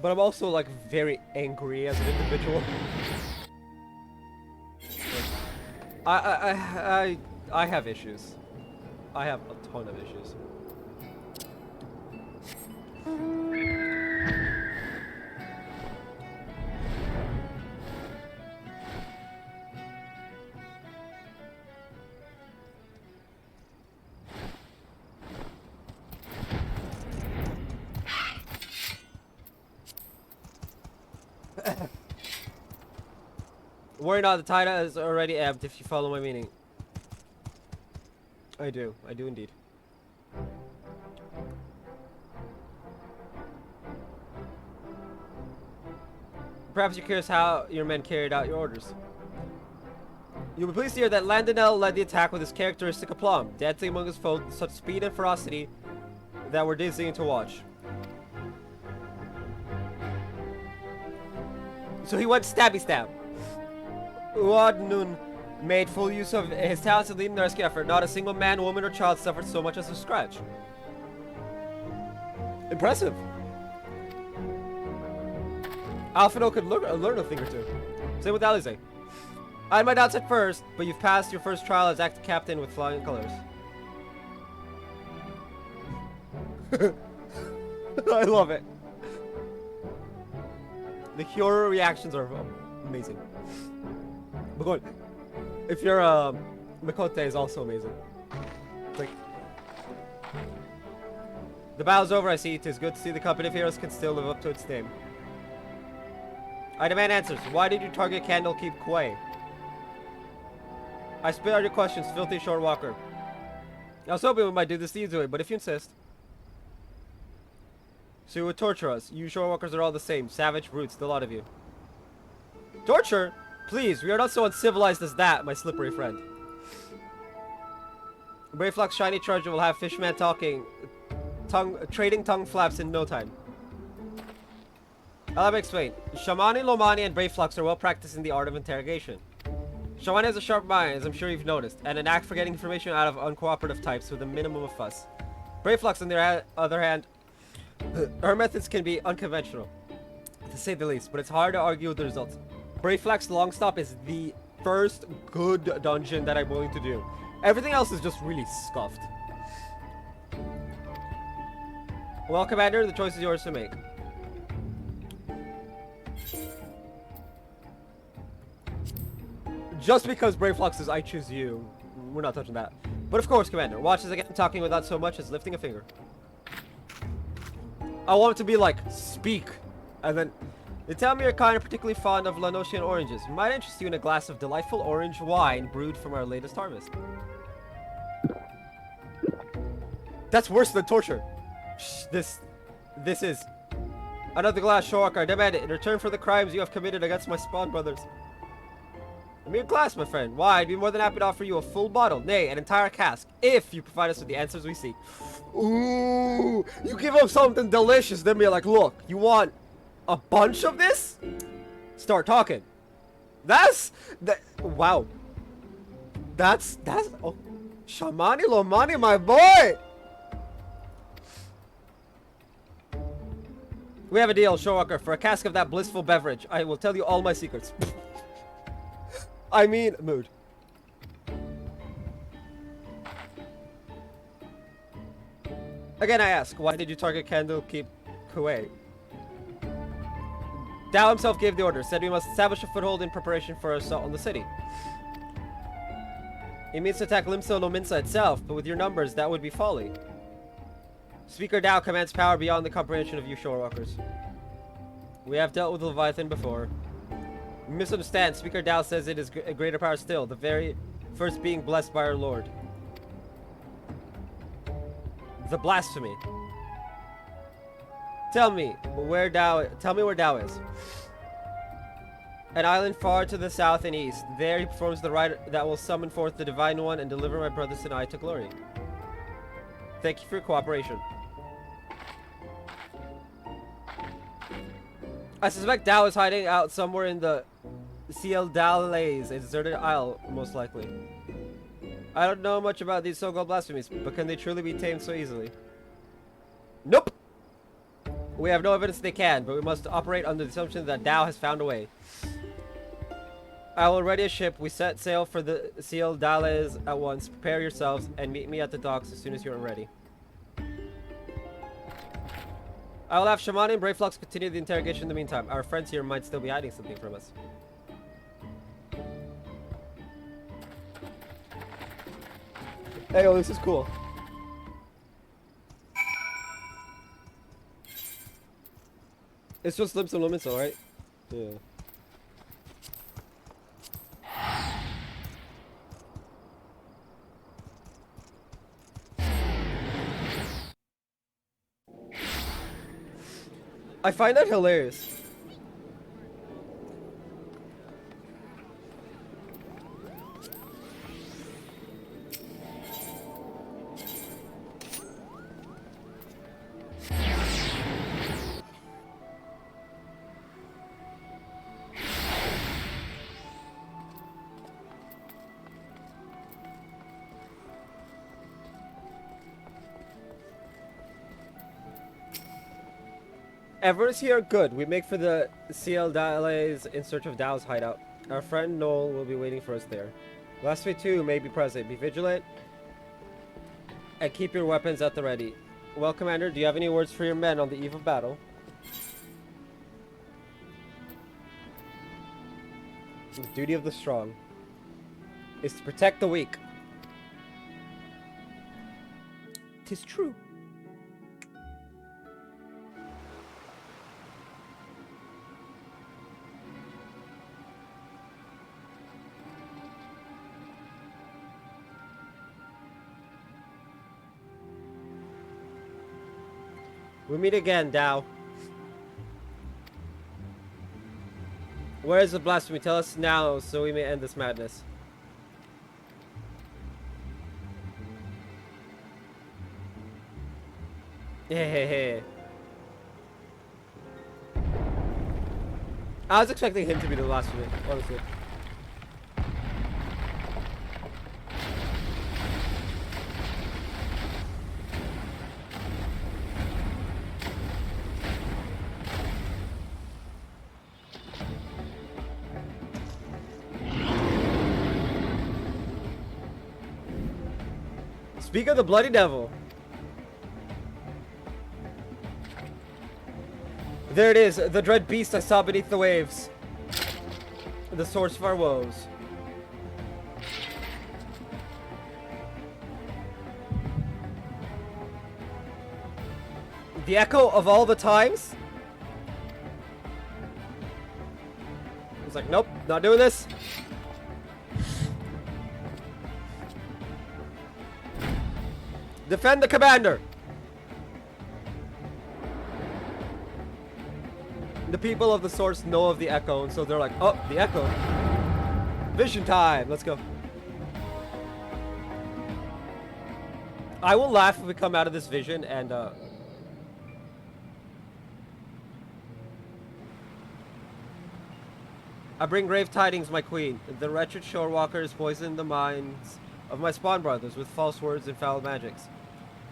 But I'm also like very angry as an individual. I have issues. I have a ton of issues. Worry not, the tide is already ebbed if you follow my meaning. I do indeed. Perhaps you're curious how your men carried out your orders. You'll be pleased to hear that Landonell led the attack with his characteristic aplomb, dancing among his foes with such speed and ferocity that were dizzying to watch. So he went stabby stab. Uad Nun made full use of his talents in leading the rescue effort. Not a single man, woman, or child suffered so much as a scratch. Impressive. Alphino could learn a thing or two. Same with Alize. I had my doubts at first, but you've passed your first trial as acting captain with flying colors. I love it. The Hero reactions are amazing. But go on. If you're Mikote is also amazing. It's like the battle's over, I see. It is good to see the company of heroes can still live up to its name. I demand answers. Why did you target Candlekeep Quay? I spit out your questions, filthy short walker. I was hoping we might do this easily, but if you insist. So you would torture us. You short walkers are all the same. Savage brutes, the lot of you. Torture? Please, we are not so uncivilized as that, my slippery friend. Brayflock's shiny treasure will have Fishman trading tongue flaps in no time. Allow me to explain. Shamani, Lomani, and Brayflocks are well practiced in the art of interrogation. Shamani has a sharp mind, as I'm sure you've noticed, and an knack for getting information out of uncooperative types with a minimum of fuss. Brayflocks, on the other hand, her methods can be unconventional, to say the least, but it's hard to argue with the results. Brayflax Longstop is the first good dungeon that I'm willing to do. Everything else is just really scuffed. Well, Commander, the choice is yours to make. Just because Brayflux says I choose you, we're not touching that. But of course, Commander, watch as I get talking without so much as lifting a finger. I want it to be like, speak, and then... They tell me you're kind of particularly fond of Lanosian oranges. Might interest you in a glass of delightful orange wine brewed from our latest harvest. That's worse than torture. Shh, this is... Another glass, Shorak. I demand it in return for the crimes you have committed against my spawn brothers. I'm your class, my friend. Why? I'd be more than happy to offer you a full bottle, nay, an entire cask, if you provide us with the answers we seek. Ooh, you give them something delicious, then be like, look, you want a bunch of this? Start talking. Wow. That's, oh, Shamani Lomani, my boy. We have a deal, Showwalker. For a cask of that blissful beverage, I will tell you all my secrets. I mean, mood. Again, I ask, why did you target Candlekeep Kuwait? Dao himself gave the order, said we must establish a foothold in preparation for assault on the city. It means to attack Limso no Minsa itself, but with your numbers, that would be folly. Speaker Dao commands power beyond the comprehension of you shorewalkers. We have dealt with Leviathan before. You misunderstand. Speaker Dao says it is a greater power still, the very first being blessed by our Lord. The blasphemy. Tell me where Dao is. An island far to the south and east. There he performs the rite that will summon forth the Divine One and deliver my brothers and I to glory. Thank you for your cooperation. I suspect Dao is hiding out somewhere in the Ciel Dales, a deserted isle, most likely. I don't know much about these so-called blasphemies, but can they truly be tamed so easily? Nope! We have no evidence they can, but we must operate under the assumption that Dao has found a way. I will ready a ship. We set sail for the Ciel Dales at once. Prepare yourselves and meet me at the docks as soon as you're ready. I will have Shamani and Brave Flux continue the interrogation in the meantime. Our friends here might still be hiding something from us. Hey, oh, this is cool. It's just Limso no Minso, right? Yeah. I find that hilarious. Everyone's here. Good. We make for the Ciel Dales in search of Dao's hideout. Our friend Noel will be waiting for us there. Last way too may be present. Be vigilant and keep your weapons at the ready. Well, Commander, do you have any words for your men on the eve of battle? The duty of the strong is to protect the weak. 'Tis true. We meet again, Dao. Where is the blasphemy? Tell us now so we may end this madness. Hey. I was expecting him to be the blasphemy, honestly. Speak of the bloody devil. There it is, the dread beast I saw beneath the waves. The source of our woes. The echo of all the times? It's like, nope, not doing this. Defend the commander! The people of the source know of the echo, and so they're like, oh, the echo. Vision time. Let's go. I will laugh if we come out of this vision and I bring grave tidings, my queen. The wretched shore walkers poisoned the minds of my spawn brothers with false words and foul magics.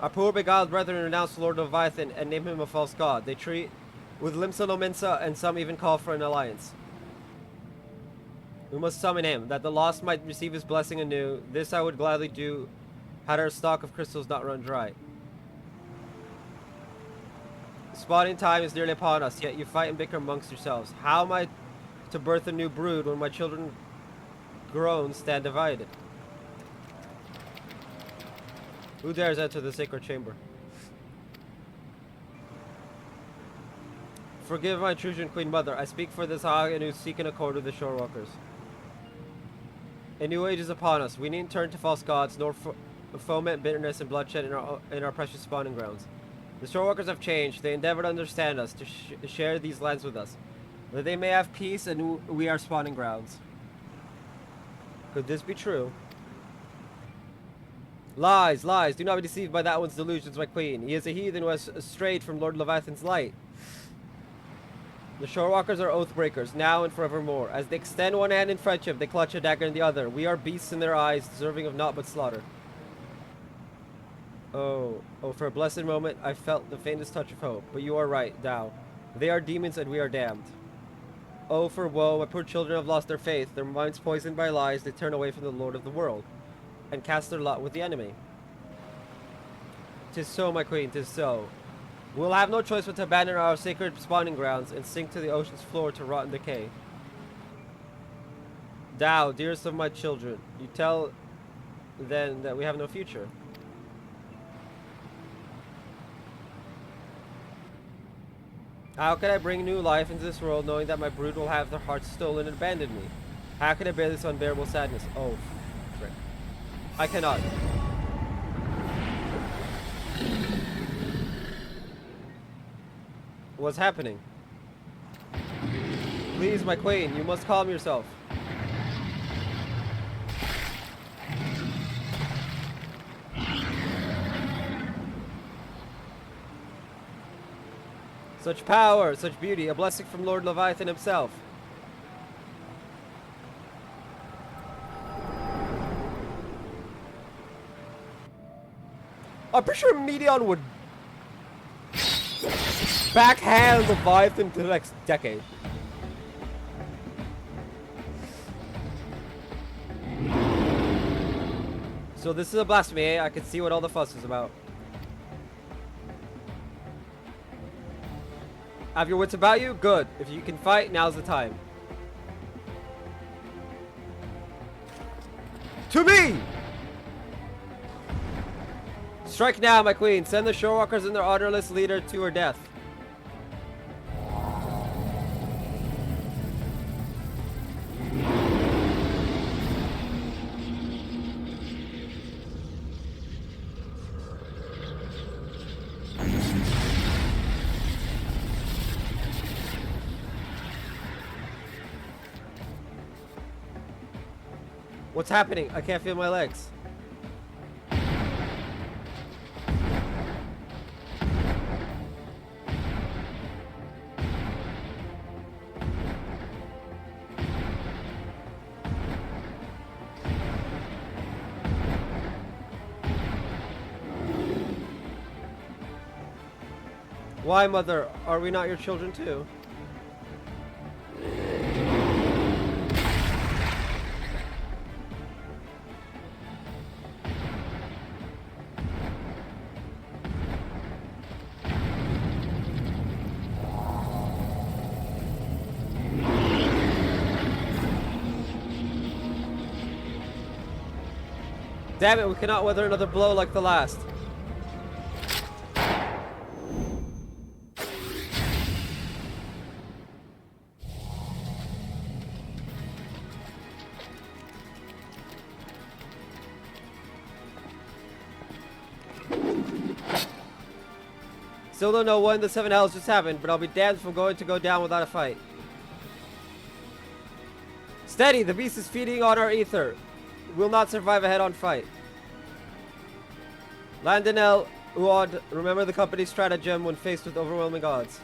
Our poor beguiled brethren renounce the Lord of Leviathan and name him a false god. They treat with Limsa no Mensa, and some even call for an alliance. We must summon him, that the lost might receive his blessing anew. This I would gladly do, had our stock of crystals not run dry. Spawning time is nearly upon us, yet you fight and bicker amongst yourselves. How am I to birth a new brood when my children grown stand divided? Who dares enter the sacred chamber? Forgive my intrusion, Queen Mother. I speak for this Hag and who seek an accord with the shore walkers. A new age is upon us. We needn't turn to false gods, nor foment bitterness and bloodshed in our precious spawning grounds. The shore walkers have changed. They endeavor to understand us, to share these lands with us, that they may have peace and we are spawning grounds. Could this be true? Lies, lies. Do not be deceived by that one's delusions, my queen. He is a heathen who has strayed from Lord Leviathan's light. The shorewalkers are oathbreakers, now and forevermore. As they extend one hand in friendship, they clutch a dagger in the other. We are beasts in their eyes, deserving of naught but slaughter. Oh, for a blessed moment, I felt the faintest touch of hope. But you are right, Tao. They are demons and we are damned. Oh, for woe, my poor children have lost their faith. Their minds poisoned by lies, they turn away from the Lord of the world, and cast their lot with the enemy. 'Tis so, my queen, 'tis so. We'll have no choice but to abandon our sacred spawning grounds and sink to the ocean's floor to rot and decay. Tao, dearest of my children, you tell then that we have no future. How can I bring new life into this world knowing that my brood will have their hearts stolen and abandon me? How can I bear this unbearable sadness? Oh, frick. I cannot. What's happening? Please, my queen, you must calm yourself. Such power, such beauty, a blessing from Lord Leviathan himself. I'm pretty sure Medion would backhand Leviathan to the next decade. So this is a blasphemy, eh? I can see what all the fuss is about. Have your wits about you? Good. If you can fight, now's the time. To me! Strike now, my queen. Send the shorewalkers and their honorless leader to her death. What's happening? I can't feel my legs. Why, mother? Are we not your children too? Damn it, we cannot weather another blow like the last. Still don't know when the 7 hells just happened, but I'll be damned if I'm going to go down without a fight. Steady! The beast is feeding on our ether. Will not survive a head-on fight. Landinel, Uod, remember the company's stratagem when faced with overwhelming odds.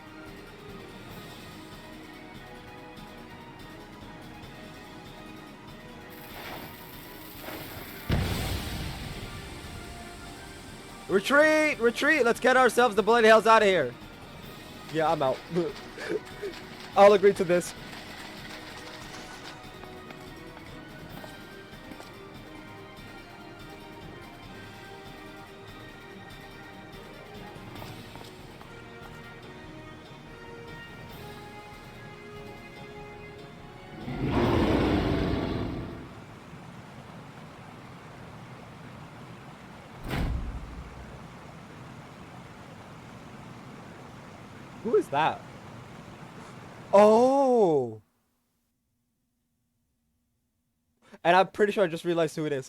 Retreat! Retreat! Let's get ourselves the bloody hells out of here. Yeah, I'm out. I'll agree to this. Who is that? Oh! And I'm pretty sure I just realized who it is.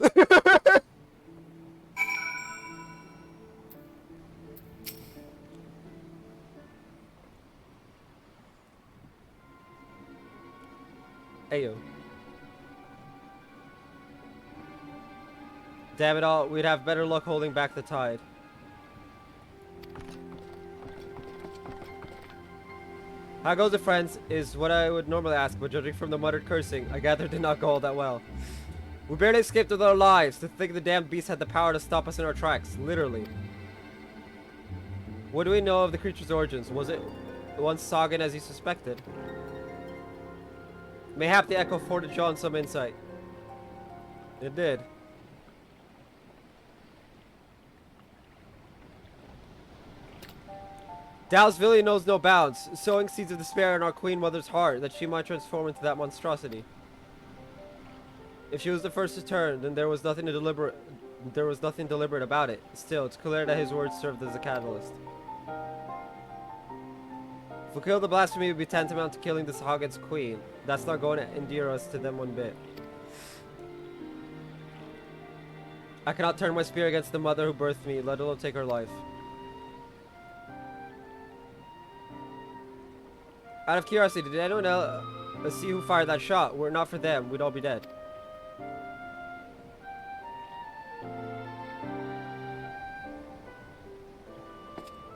Ayo. Damn it all, we'd have better luck holding back the tide. How goes it, friends? Is what I would normally ask, but judging from the muttered cursing, I gather it did not go all that well. We barely escaped with our lives. To think the damned beast had the power to stop us in our tracks, literally. What do we know of the creature's origins? Was it once Sagan as he suspected? Mayhap the echo afforded John some insight. It did. Dal's villainy knows no bounds, sowing seeds of despair in our Queen Mother's heart that she might transform into that monstrosity. If she was the first to turn, then there was nothing deliberate about it. Still, it's clear that his words served as a catalyst. If we kill the blasphemy, it would be tantamount to killing the Sahagan's queen. That's not going to endear us to them one bit. I cannot turn my spear against the mother who birthed me, let alone take her life. Out of curiosity, did anyone else see who fired that shot? Were it not for them, we'd all be dead.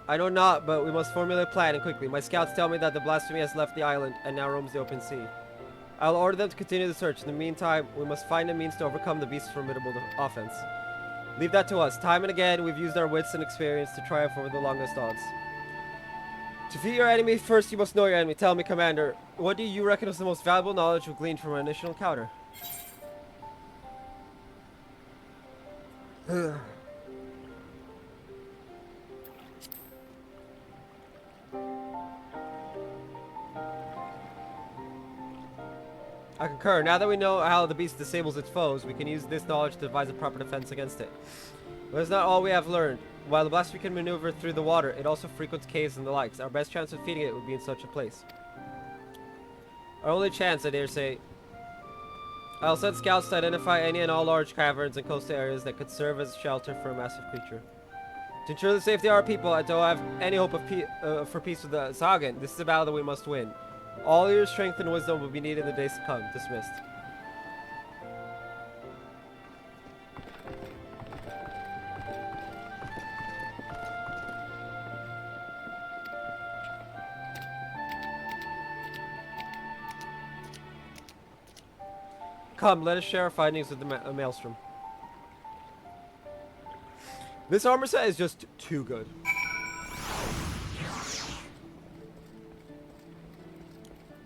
I know not, but we must formulate a plan and quickly. My scouts tell me that the blasphemy has left the island and now roams the open sea. I'll order them to continue the search. In the meantime, we must find a means to overcome the beast's formidable offense. Leave that to us. Time and again, we've used our wits and experience to triumph over the longest odds. To defeat your enemy, first you must know your enemy. Tell me, Commander, what do you reckon is the most valuable knowledge we've gleaned from our initial encounter? I concur. Now that we know how the beast disables its foes, we can use this knowledge to devise a proper defense against it. But that's not all we have learned. While the blasphemy can maneuver through the water, it also frequents caves and the likes. Our best chance of defeating it would be in such a place. Our only chance, I dare say. I'll send scouts to identify any and all large caverns and coastal areas that could serve as shelter for a massive creature. To ensure the safety of our people, I don't have any hope of for peace with the Sagan. This is a battle that we must win. All your strength and wisdom will be needed in the days to come. Dismissed. Come, let us share our findings with the Maelstrom. This armor set is just too good.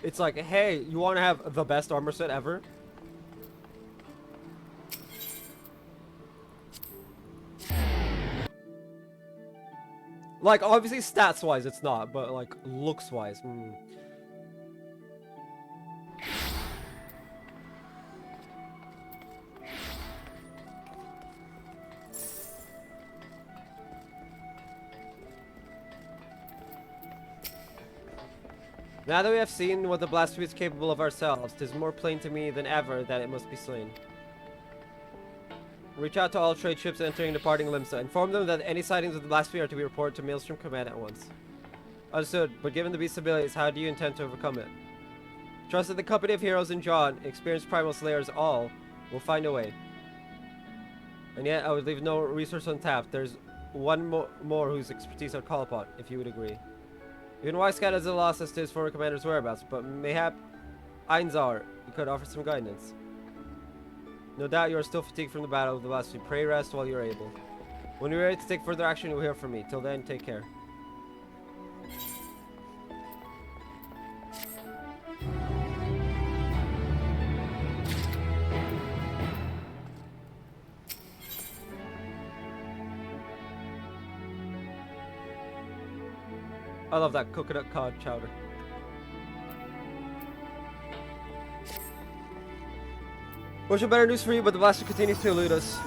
It's like, hey, you want to have the best armor set ever? Like, obviously stats-wise it's not, but like, looks-wise. Now that we have seen what the blasphemy is capable of ourselves, 'tis more plain to me than ever that it must be slain. Reach out to all trade ships entering and departing Limsa. Inform them that any sightings of the blasphemy are to be reported to Maelstrom Command at once. Understood, but given the beast's abilities, how do you intend to overcome it? Trust that the company of heroes and John, experienced primal slayers all, will find a way. And yet, I would leave no resource untapped. There's one more whose expertise I'd call upon, if you would agree. Even Weiscat hasn't lost us to his former commander's whereabouts, but mayhap Einzar could offer some guidance. No doubt you are still fatigued from the battle of the blasphemy. Pray rest while you are able. When you're ready to take further action, you'll hear from me. Till then, take care. I love that coconut cod chowder. Wish better news for you, but the blaster continues to elude us.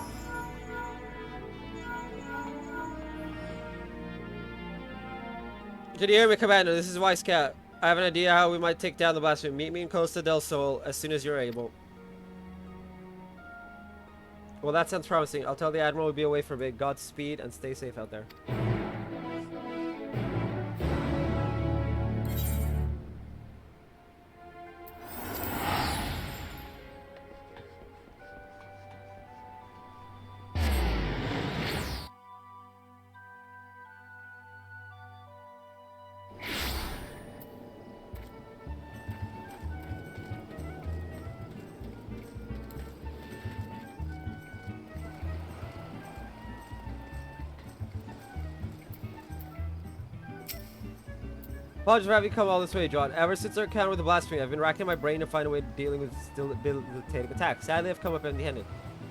Can you hear me, Commander? This is Weiscat. I have an idea how we might take down the blaster. Meet me in Costa del Sol as soon as you're able. Well, that sounds promising. I'll tell the Admiral we'll be away for a bit. Godspeed and stay safe out there. Apologies for having you come all this way, John. Ever since our encounter with the blasphemy, I've been racking my brain to find a way to dealing with still debilitating attacks. Sadly, I've come up empty-handed.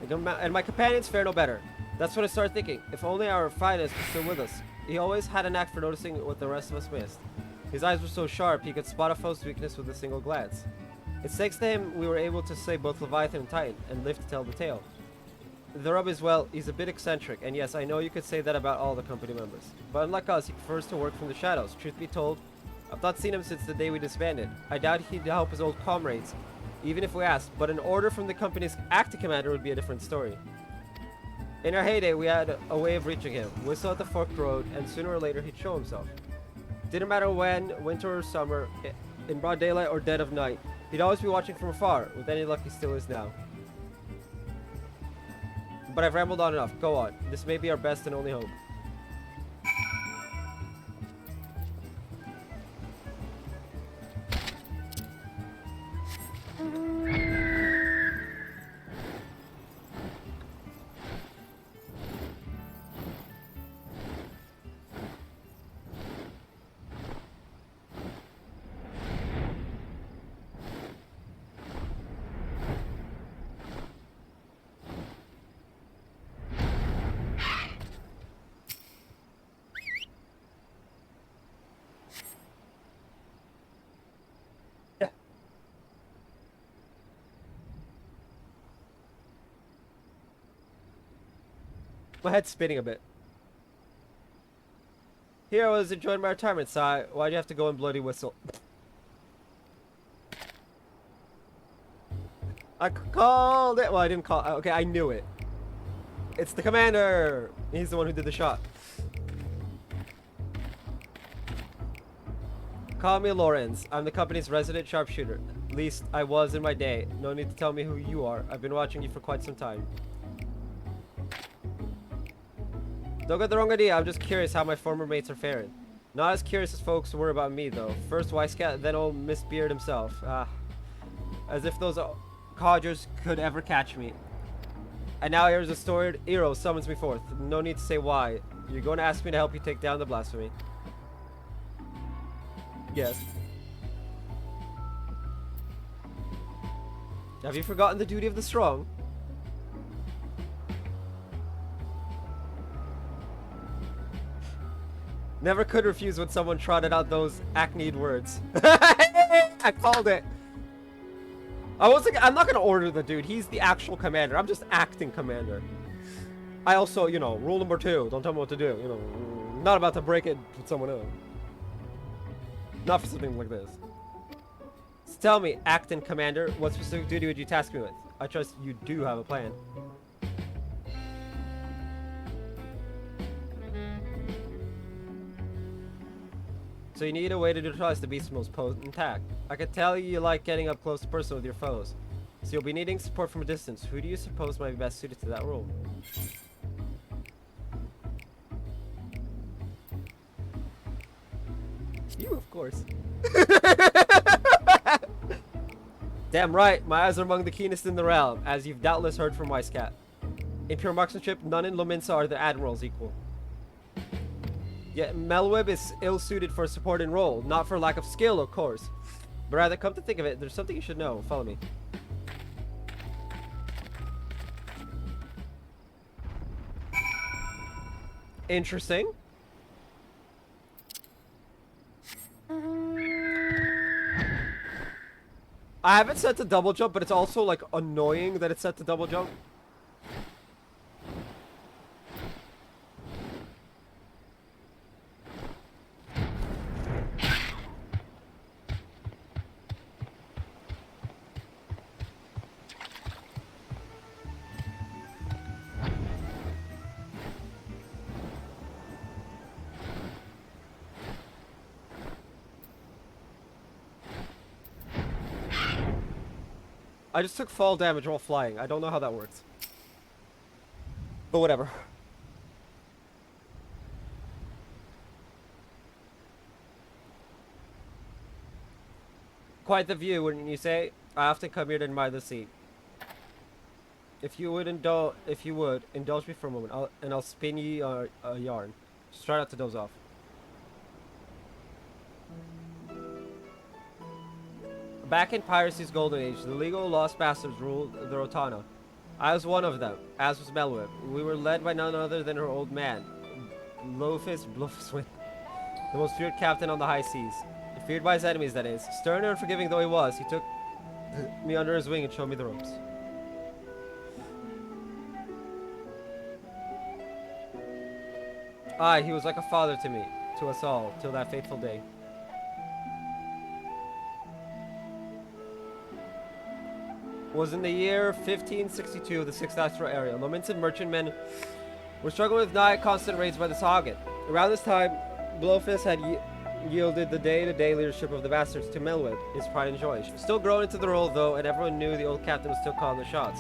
And my companions fare no better. That's when I started thinking, if only our finest was still with us. He always had a knack for noticing what the rest of us missed. His eyes were so sharp, he could spot a foe's weakness with a single glance. It's thanks to him we were able to slay both Leviathan and Titan, and live to tell the tale. The rub is, well, he's a bit eccentric, and yes, I know you could say that about all the company members. But unlike us, he prefers to work from the shadows. Truth be told, I've not seen him since the day we disbanded. I doubt he'd help his old comrades, even if we asked, but an order from the company's acting commander would be a different story. In our heyday, we had a way of reaching him. Whistle at the forked road, and sooner or later he'd show himself. Didn't matter when, winter or summer, in broad daylight or dead of night, he'd always be watching from afar. With any luck, he still is now. But I've rambled on enough. Go on. This may be our best and only hope. My head's spinning a bit. Here I was enjoying my retirement, Sai. Why'd you have to go and bloody whistle? I called it! Well, I didn't call. Okay, I knew it. It's the commander! He's the one who did the shot. Call me Lorenz. I'm the company's resident sharpshooter. At least I was in my day. No need to tell me who you are. I've been watching you for quite some time. Don't get the wrong idea, I'm just curious how my former mates are faring. Not as curious as folks were about me, though. First Weiscat, then old Miss Beard himself. As if those codgers could ever catch me. And now here's a storied hero summons me forth. No need to say why. You're going to ask me to help you take down the blasphemy. Yes. Have you forgotten the duty of the strong? Never could refuse when someone trotted out those acneed words. I called it. I'm not gonna order the dude. He's the actual commander. I'm just acting commander. I also, you know, rule number 2. Don't tell me what to do. You know, not about to break it with someone else. Not for something like this. So tell me, acting commander, what specific duty would you task me with? I trust you do have a plan. So you need a way to neutralize the beast's most potent attack. I can tell you like getting up close to person with your foes. So you'll be needing support from a distance. Who do you suppose might be best suited to that role? You, of course. Damn right, my eyes are among the keenest in the realm, as you've doubtless heard from Wisecat. In pure marksmanship, none in Lominsa are the admiral's equal. Yet Melweb is ill-suited for a supporting role, not for lack of skill, of course. But rather, come to think of it, there's something you should know. Follow me. Interesting. I have it set to double jump, but it's also like annoying that it's set to double jump. I just took fall damage while flying. I don't know how that works. But whatever. Quite the view, wouldn't you say? I often come here to admire the sea. If you would indulge me for a moment, I'll spin you a yarn. Just try not to doze off. Back in piracy's golden age, the legal lost bastards ruled the Rotana. I was one of them, as was Melweb. We were led by none other than her old man, Blowfist, the most feared captain on the high seas. Feared by his enemies, that is. Stern and unforgiving though he was, he took me under his wing and showed me the ropes. Aye, he was like a father to me, to us all, till that fateful day. Was in the year 1562 of the 6th asteroid area. Lominsan merchantmen were struggling with nigh constant raids by the Sagat. Around this time, Blowfist had yielded the day-to-day leadership of the bastards to Melweb, his pride and joy. Still growing into the role though, and everyone knew the old captain was still calling the shots.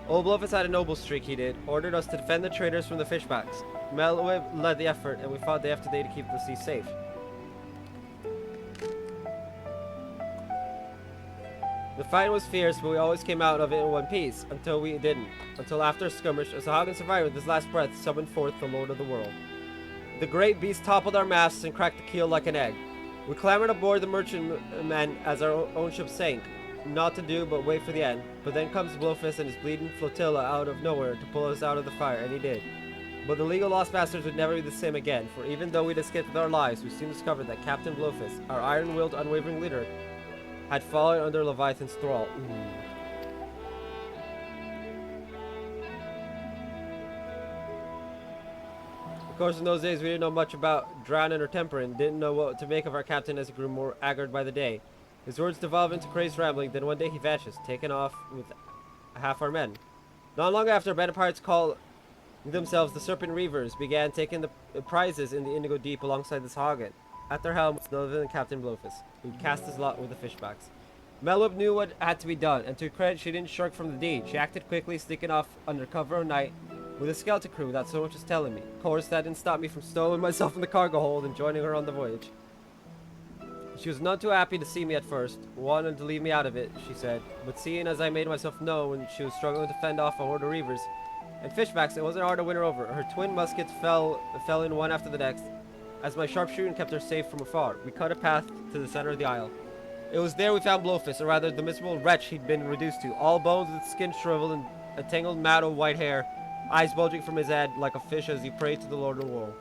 Old Blowfist had a noble streak, he did. Ordered us to defend the traders from the fishbacks. Melweb led the effort, and we fought day after day to keep the sea safe. The fight was fierce, but we always came out of it in one piece, until we didn't. Until after a skirmish, as Hagen survived with his last breath, summoned forth the Lord of the World. The great beast toppled our masts and cracked the keel like an egg. We clambered aboard the merchantman as our own ship sank. Naught to do but wait for the end. But then comes Blowfist and his bleeding flotilla out of nowhere to pull us out of the fire, and he did. But the legal lost bastards would never be the same again, for even though we'd escaped with our lives, we soon discovered that Captain Blowfist, our iron-willed, unwavering leader, had fallen under Leviathan's thrall. Of course, in those days, we didn't know much about drowning or tempering, didn't know what to make of our captain as he grew more haggard by the day. His words devolved into crazed rambling, then one day he vanishes, taken off with half our men. Not long after, bandit pirates called themselves the Serpent Reavers began taking the prizes in the Indigo Deep alongside the Sagat. At their helm was no other than Captain Blowfist, who cast his lot with the fishbacks. Melweb knew what had to be done, and to her credit, she didn't shirk from the deed. She acted quickly, sneaking off under cover of night with a skeleton crew without so much as telling me. Of course, that didn't stop me from stowing myself in the cargo hold and joining her on the voyage. She was none too happy to see me at first, wanted to leave me out of it, she said, but seeing as I made myself known when she was struggling to fend off a horde of reavers and fishbacks, it wasn't hard to win her over. Her twin muskets fell in one after the next, as my sharpshooting kept her safe from afar. We cut a path to the center of the isle. It was there we found Blowfist, or rather the miserable wretch he'd been reduced to, all bones with skin shriveled and a tangled mat of white hair, eyes bulging from his head like a fish as he prayed to the Lord of the World.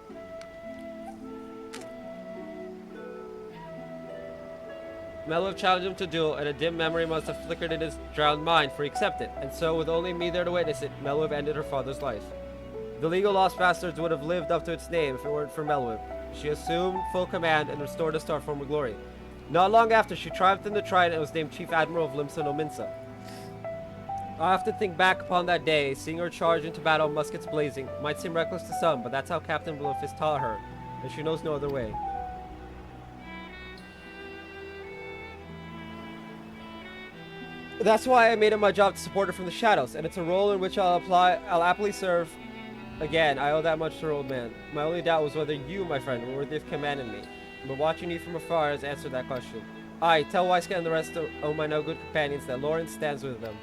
Melweb challenged him to duel, and a dim memory must have flickered in his drowned mind, for he accepted, and so, with only me there to witness it, Melweb ended her father's life. The legal lost bastards would have lived up to its name if it weren't for Melweb. She assumed full command and restored us to our former glory. Not long after, she triumphed in the Trident and was named Chief Admiral of Limsa no Minsa. I often think back upon that day, seeing her charge into battle, muskets blazing. Might seem reckless to some, but that's how Captain Blowfist taught her, and she knows no other way. That's why I made it my job to support her from the shadows, and it's a role in which I'll happily serve. Again, I owe that much to her old man. My only doubt was whether you, my friend, were worthy of commanding me. But watching you from afar has answered that question. Aye, tell Wisecat and the rest of my no good companions that Lawrence stands with them.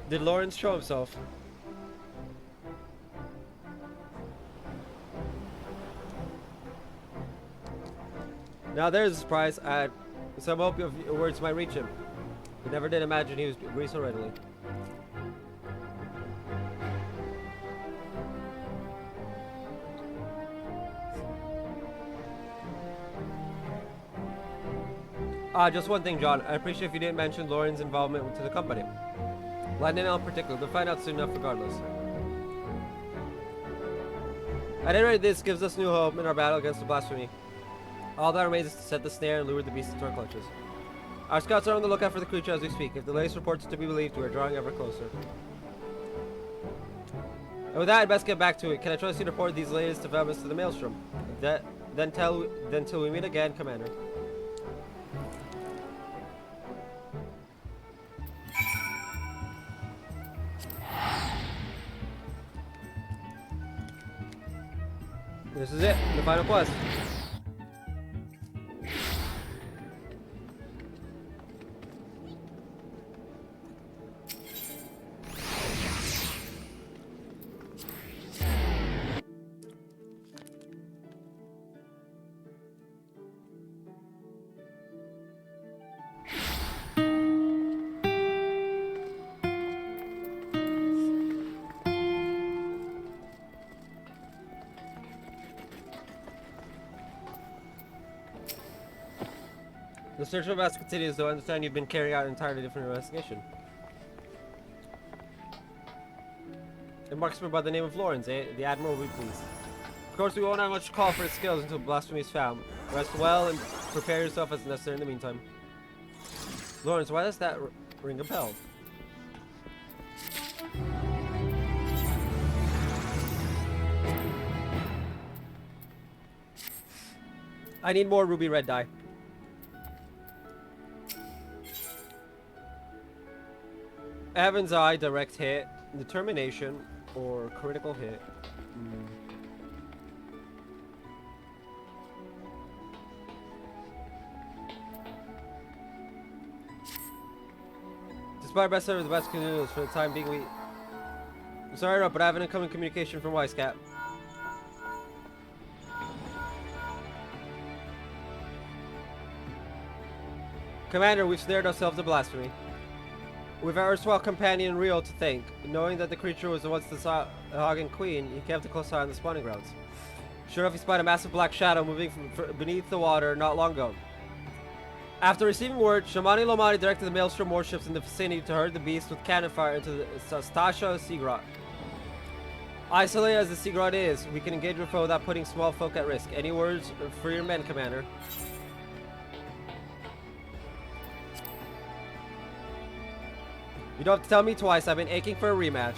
Did Lawrence show himself? Now there's a surprise. Some hope your words might reach him. I never did imagine he would agree so readily. Just one thing, John. I appreciate if you didn't mention Lauren's involvement to the company. London in particular. We'll find out soon enough regardless. At any rate, this gives us new hope in our battle against the blasphemy. All that remains is to set the snare and lure the beast into our clutches. Our scouts are on the lookout for the creature as we speak. If the latest reports are to be believed, we are drawing ever closer. And with that, I'd best get back to it. Can I trust you to report these latest developments to the Maelstrom? Then till we meet again, Commander. This is it, the final quest. The search for Bass continues, though I understand you've been carrying out an entirely different investigation. A marksman by the name of Lawrence, eh? The Admiral will be pleased. Of course, we won't have much call for his skills until blasphemy is found. Rest well and prepare yourself as necessary in the meantime. Lawrence, why does that ring a bell? I need more ruby red dye. Evan's Eye, direct hit, determination, or critical hit. Despite best of the best canoes for the time being, I'm sorry, Rob, but I have an incoming communication from Wisecat. Commander, we've snared ourselves a blasphemy. With our erstwhile companion Rio to thank, knowing that the creature was once the Hagen Queen, he kept a close eye on the spawning grounds. Sure enough, he spied a massive black shadow moving from beneath the water not long ago. After receiving word, Shamani Lomani directed the Maelstrom warships in the vicinity to herd the beast with cannon fire into the Stasha Sea Grot. Isolated as the Sea Grot is, we can engage with foe without putting small folk at risk. Any words for your men, Commander? You don't have to tell me twice, I've been aching for a rematch.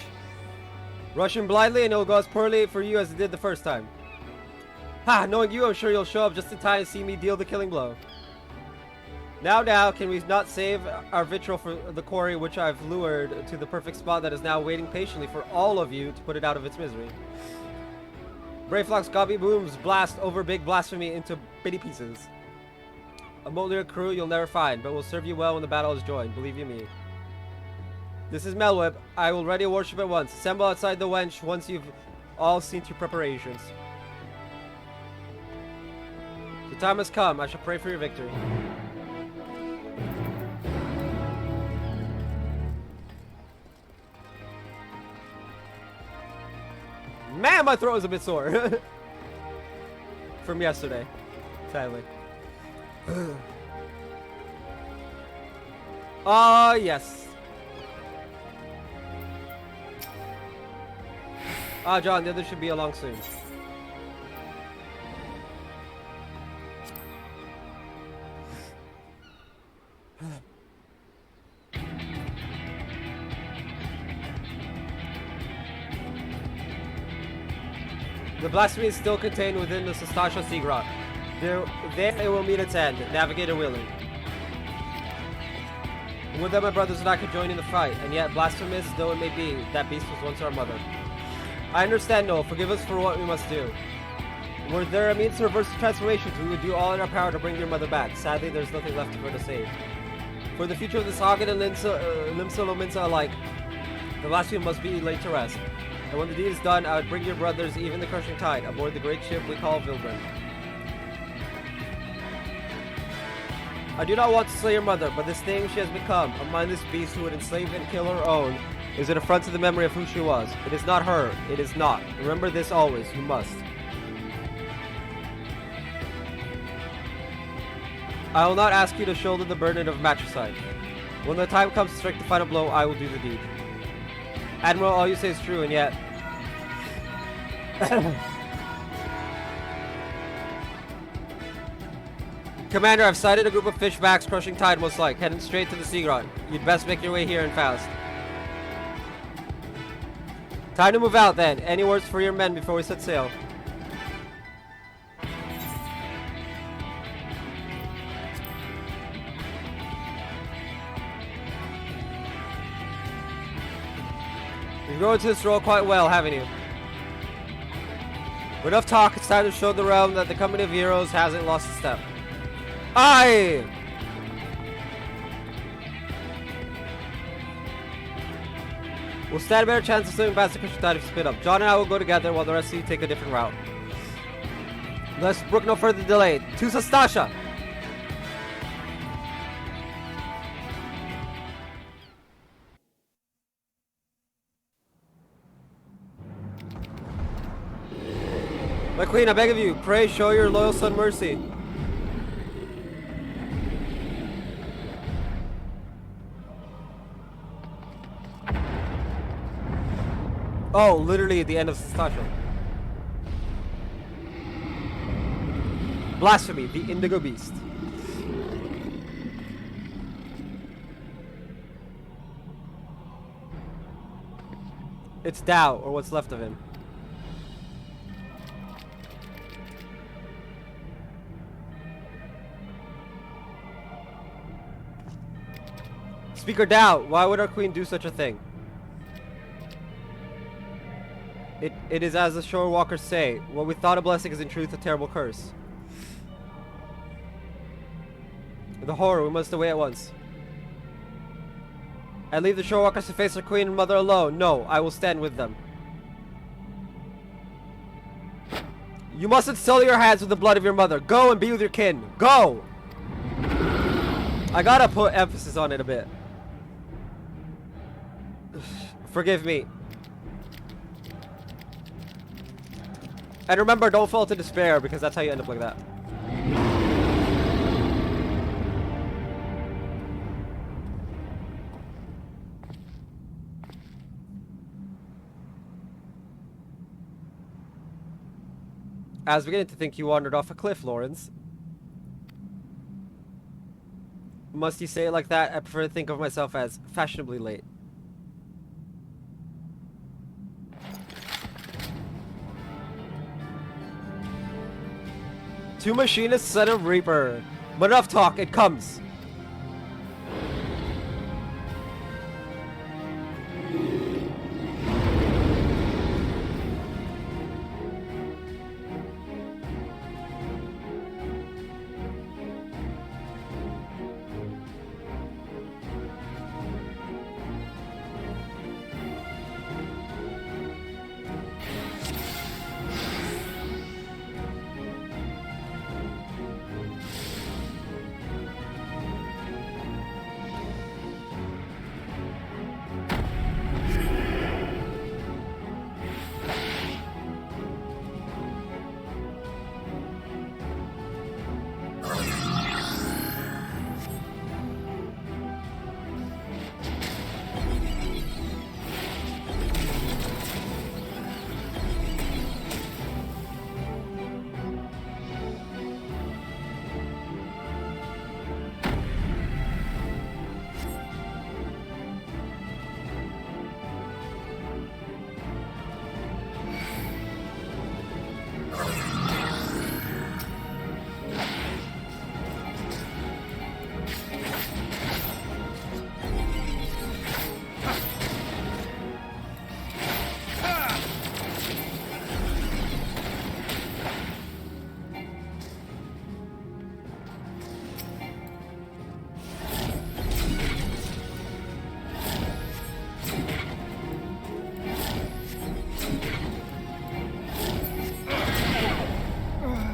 Rushing blindly and it'll go as poorly for you as it did the first time. Ha! Knowing you, I'm sure you'll show up just in time to see me deal the killing blow. Now, can we not save our vitriol for the quarry which I've lured to the perfect spot that is now waiting patiently for all of you to put it out of its misery? Brayflock's gobby booms blast over big blasphemy into bitty pieces. A motley crew you'll never find, but will serve you well when the battle is joined, believe you me. This is Melweb. I will ready a warship at once. Assemble outside the wench once you've all seen to preparations. The time has come. I shall pray for your victory. Man, my throat is a bit sore. From yesterday. Sadly. Yes. John, the other should be along soon. The blasphemy is still contained within the Sastasha Seagrot. There it will meet its end, navigator willing. Would that my brothers and I could join in the fight, and yet, blasphemous though it may be, that beast was once our mother. I understand, Noel. Forgive us for what we must do. Were there a means to reverse the transformations, we would do all in our power to bring your mother back. Sadly, there's nothing left for her to save. For the future of this Hagen and Limsa Lominsa alike, the blasphemy must be laid to rest. And when the deed is done, I would bring your brothers, even the crushing tide, aboard the great ship we call Vilbren. I do not want to slay your mother, but this thing she has become, a mindless beast who would enslave and kill her own, is an affront to the memory of who she was. It is not her. It is not. Remember this always. You must. I will not ask you to shoulder the burden of matricide. When the time comes to strike the final blow, I will do the deed. Admiral, all you say is true, and yet... Commander, I've sighted a group of fishbacks crushing tide most like, heading straight to the Seagrot. You'd best make your way here and fast. Time to move out then. Any words for your men before we set sail? You've grown into this role quite well, haven't you? With enough talk, it's time to show the realm that the company of heroes hasn't lost a step. Aye! We'll stand a better chance of swimming past the cushion tide if you split up. John and I will go together while the rest of you take a different route. Let's brook no further delay. To Sastasha! My queen, I beg of you, pray show your loyal son mercy. Oh, literally at the end of Sastasha. Blasphemy, the Indigo Beast. It's Tao, or what's left of him. Speaker Tao, why would our queen do such a thing? It is as the shore walkers say, what we thought a blessing is in truth a terrible curse. The horror, we must away at once. And leave the shore walkers to face their queen and mother alone. No, I will stand with them. You mustn't sully your hands with the blood of your mother. Go and be with your kin. Go! I gotta put emphasis on it a bit. Forgive me. And remember, don't fall to despair, because that's how you end up like that. I was beginning to think you wandered off a cliff, Lawrence. Must you say it like that? I prefer to think of myself as fashionably late. Two machinists, son of Reaper. But enough talk, it comes.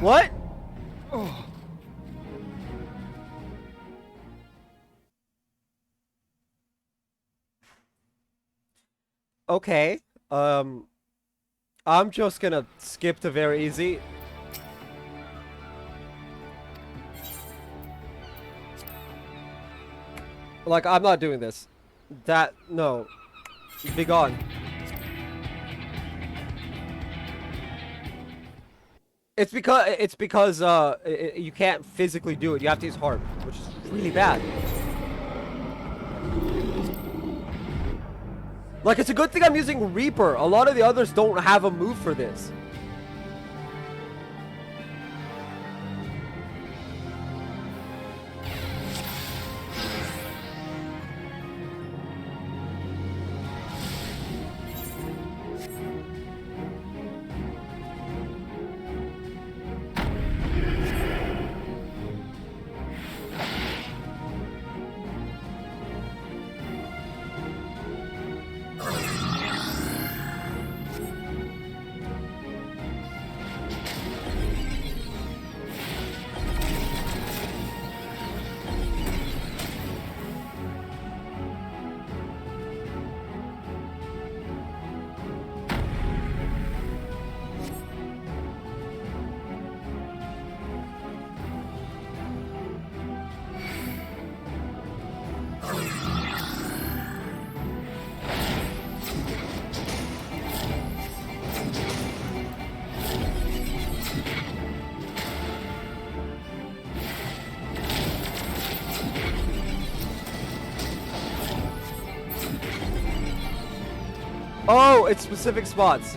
What? Okay. Um, I'm just gonna skip to very easy. Like, I'm not doing this. No. Be gone. It's because you can't physically do it. You have to use harp, which is really bad. Like, it's a good thing I'm using Reaper. A lot of the others don't have a move for this. Oh, it's specific spots.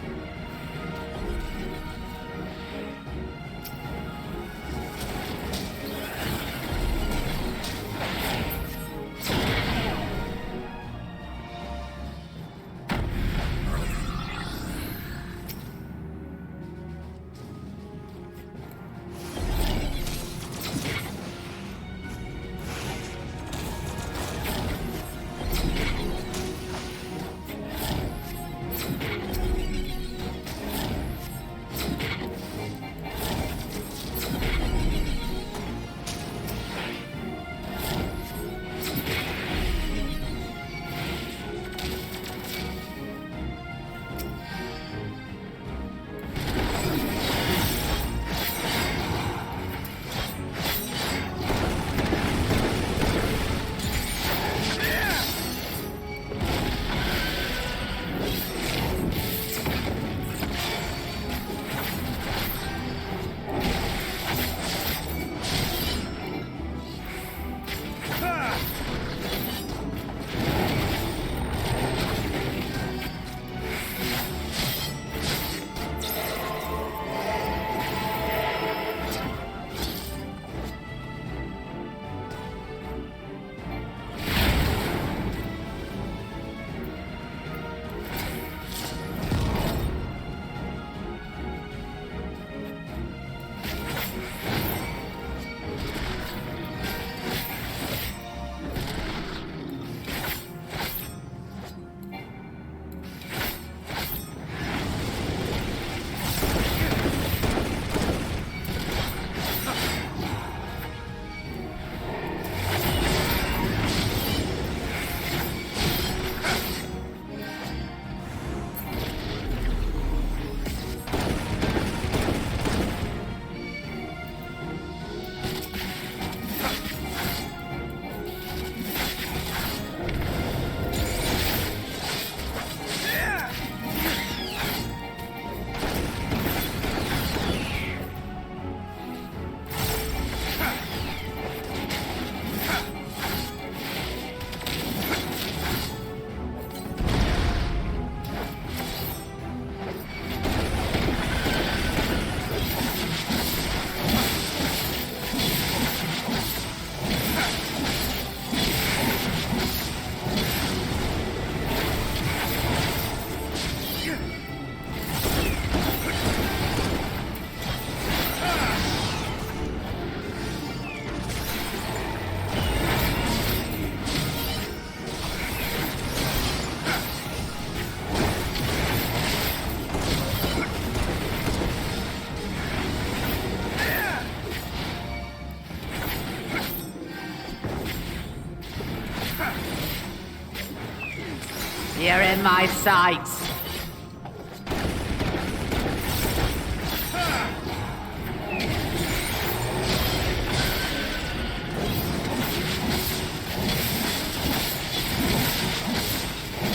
You're in my sights.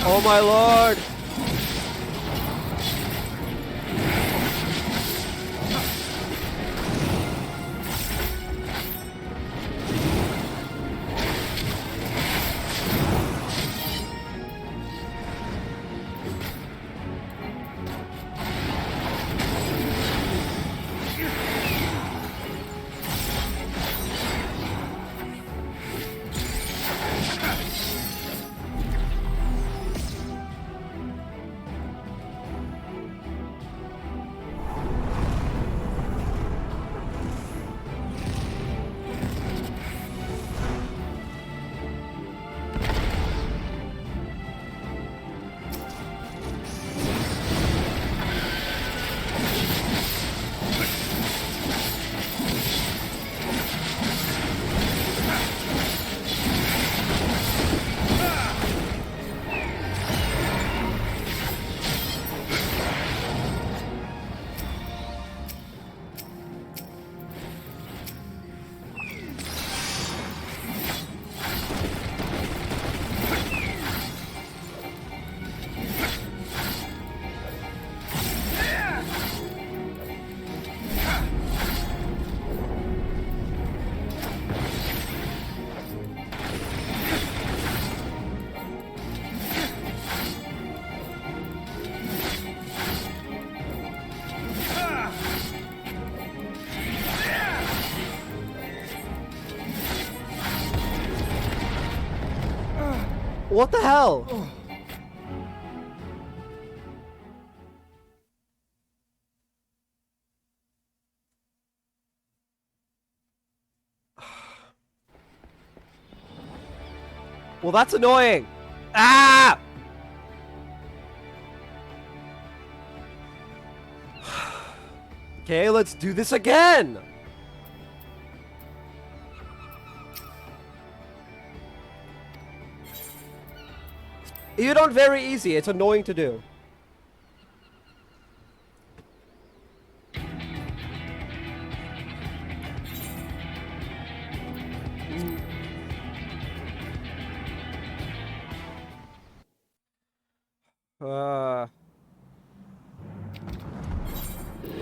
Oh my lord! What the hell? Well, that's annoying. Ah! Okay, let's do this again. You don't very easy. It's annoying to do.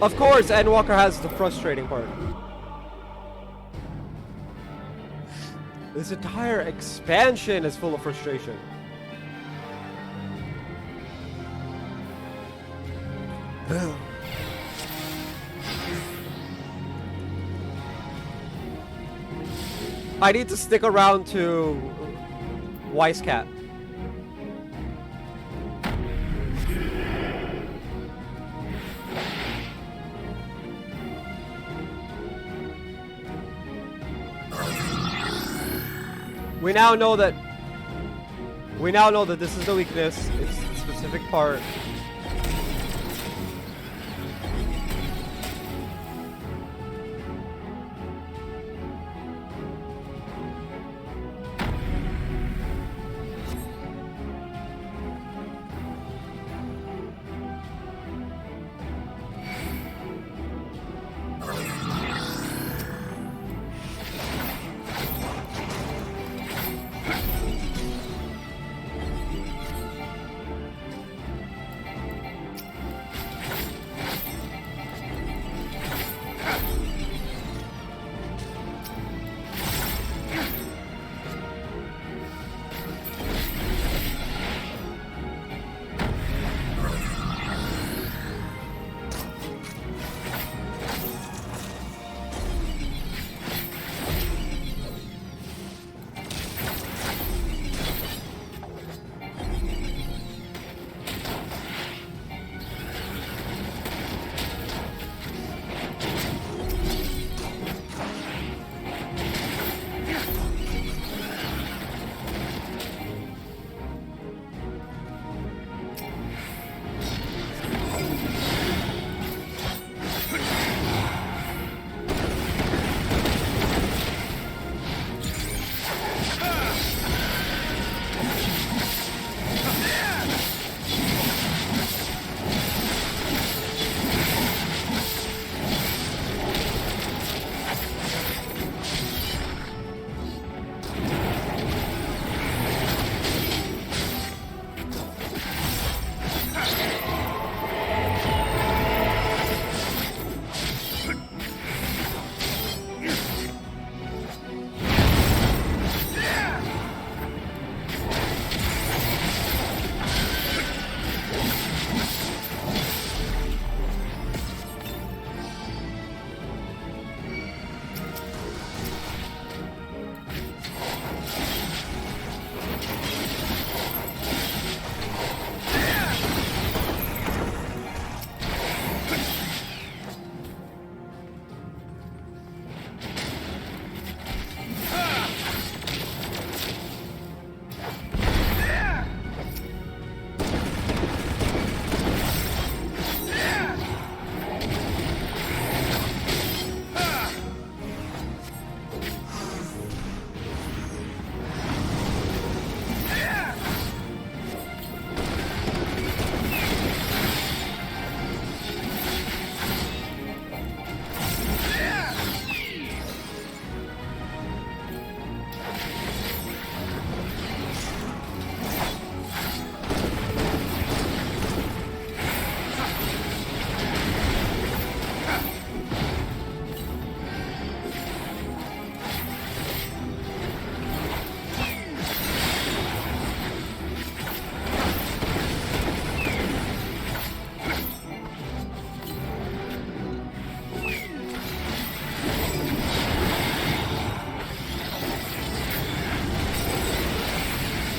Of course, Endwalker has the frustrating part. This entire expansion is full of frustration. I need to stick around to Wise Cat. We now know that this is the weakness. It's a specific part.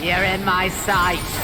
You're in my sights.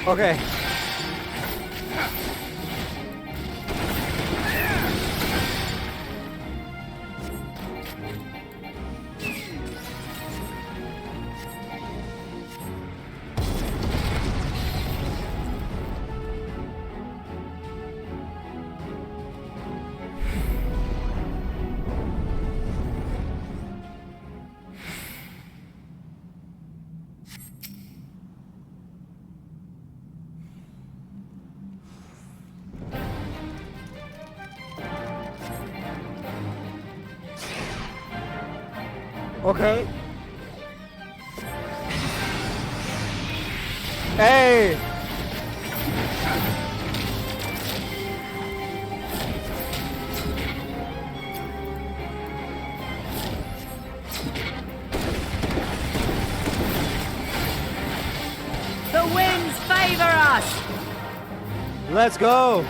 Okay. Okay. Hey! The winds favor us! Let's go!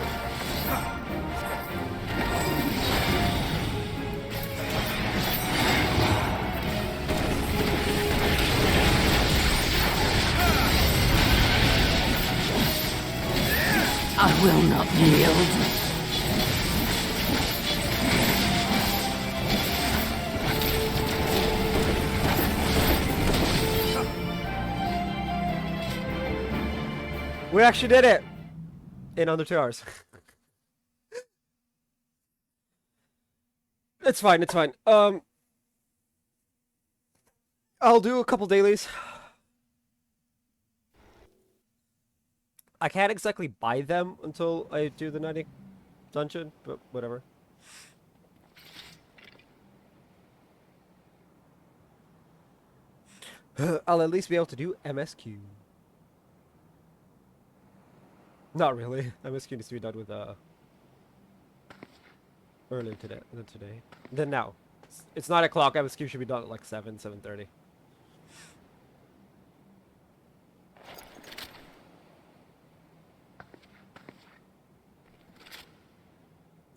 I will not yield. We actually did it! In under 2 hours. It's fine, it's fine. I'll do a couple dailies. I can't exactly buy them until I do the 90 dungeon, but whatever. I'll at least be able to do MSQ. Not really. MSQ needs to be done with earlier than today. Then now. It's 9 o'clock. MSQ should be done at like 7:30.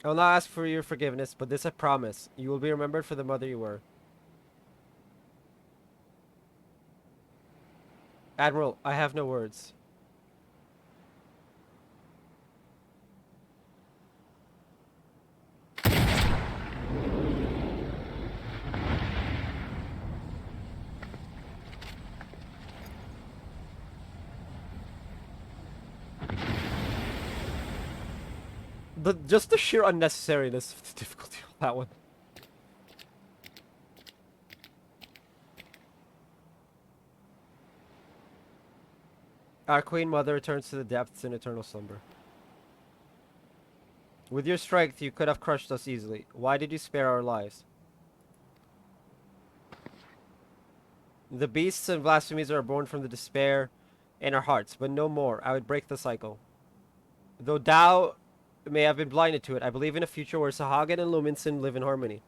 I will not ask for your forgiveness, but this I promise. You will be remembered for the mother you were. Admiral, I have no words. just the sheer unnecessariness of the difficulty of that one. Our Queen Mother returns to the depths in eternal slumber. With your strength, you could have crushed us easily. Why did you spare our lives? The beasts and blasphemies are born from the despair in our hearts, but no more. I would break the cycle. Though Tao may have been blinded to it, I believe in a future where Sahagin and Luminson live in harmony.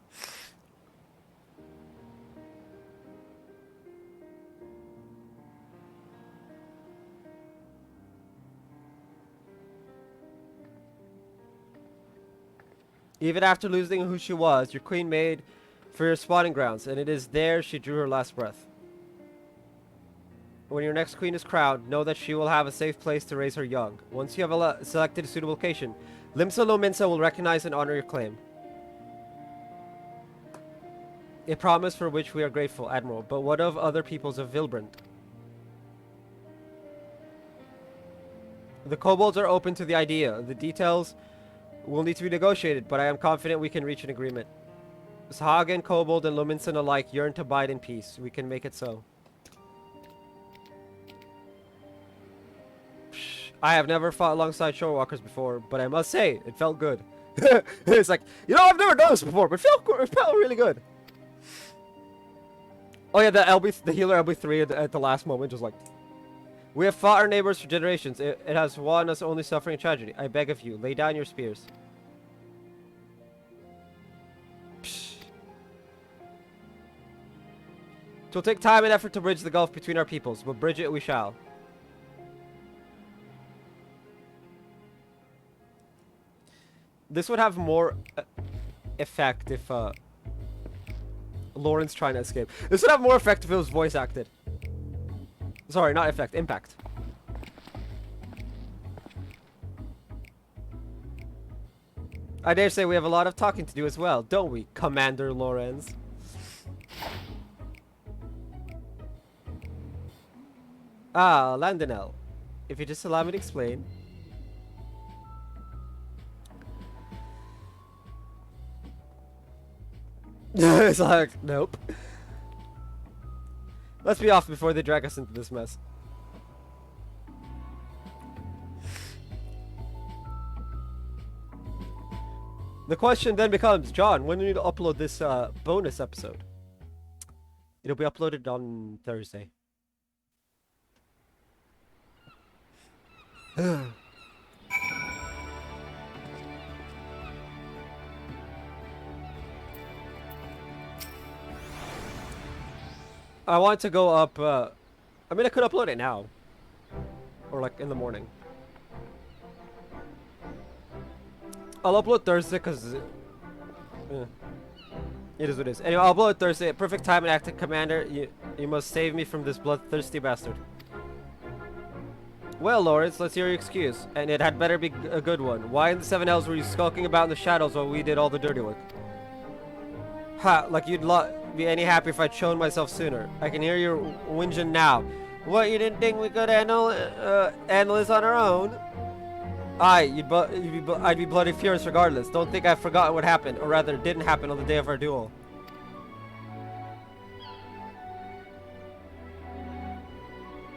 Even after losing who she was, your queen made for your spawning grounds, and it is there she drew her last breath. When your next queen is crowned, know that she will have a safe place to raise her young. Once you have selected a suitable location, Limsa Lominsa will recognize and honor your claim. A promise for which we are grateful, Admiral. But what of other peoples of Vilbrand? The kobolds are open to the idea. The details will need to be negotiated, but I am confident we can reach an agreement. Sahagin, Kobold, and Lominson alike yearn to abide in peace. We can make it so. I have never fought alongside shorewalkers before, but I must say, it felt good. It's like, you know, I've never done this before, but it felt really good. Oh yeah, the healer LB3 at the last moment was like, we have fought our neighbors for generations. It has won us only suffering and tragedy. I beg of you, lay down your spears. It will take time and effort to bridge the gulf between our peoples, but bridge it we shall. This would have more effect if Lauren's trying to escape. This would have more effect if it was voice acted. Sorry, not effect, impact. I dare say we have a lot of talking to do as well, don't we, Commander Lorenz? Ah, Landinel. If you just allow me to explain. It's like, nope. Let's be off before they drag us into this mess. The question then becomes, John, when do you need to upload this bonus episode? It'll be uploaded on Thursday. I want to go up, I mean, I could upload it now. Or like in the morning. I'll upload Thursday because it is what it is. Anyway, I'll upload Thursday. Perfect time and acting, Commander. You must save me from this bloodthirsty bastard. Well, Lawrence, let's hear your excuse. And it had better be a good one. Why in the Seven Hells were you skulking about in the shadows while we did all the dirty work? Ha, like you'd be any happier if I'd shown myself sooner. I can hear your whinging now. What, you didn't think we could handle this on our own? Aye, I'd be bloody furious regardless. Don't think I've forgotten what happened, or rather didn't happen on the day of our duel.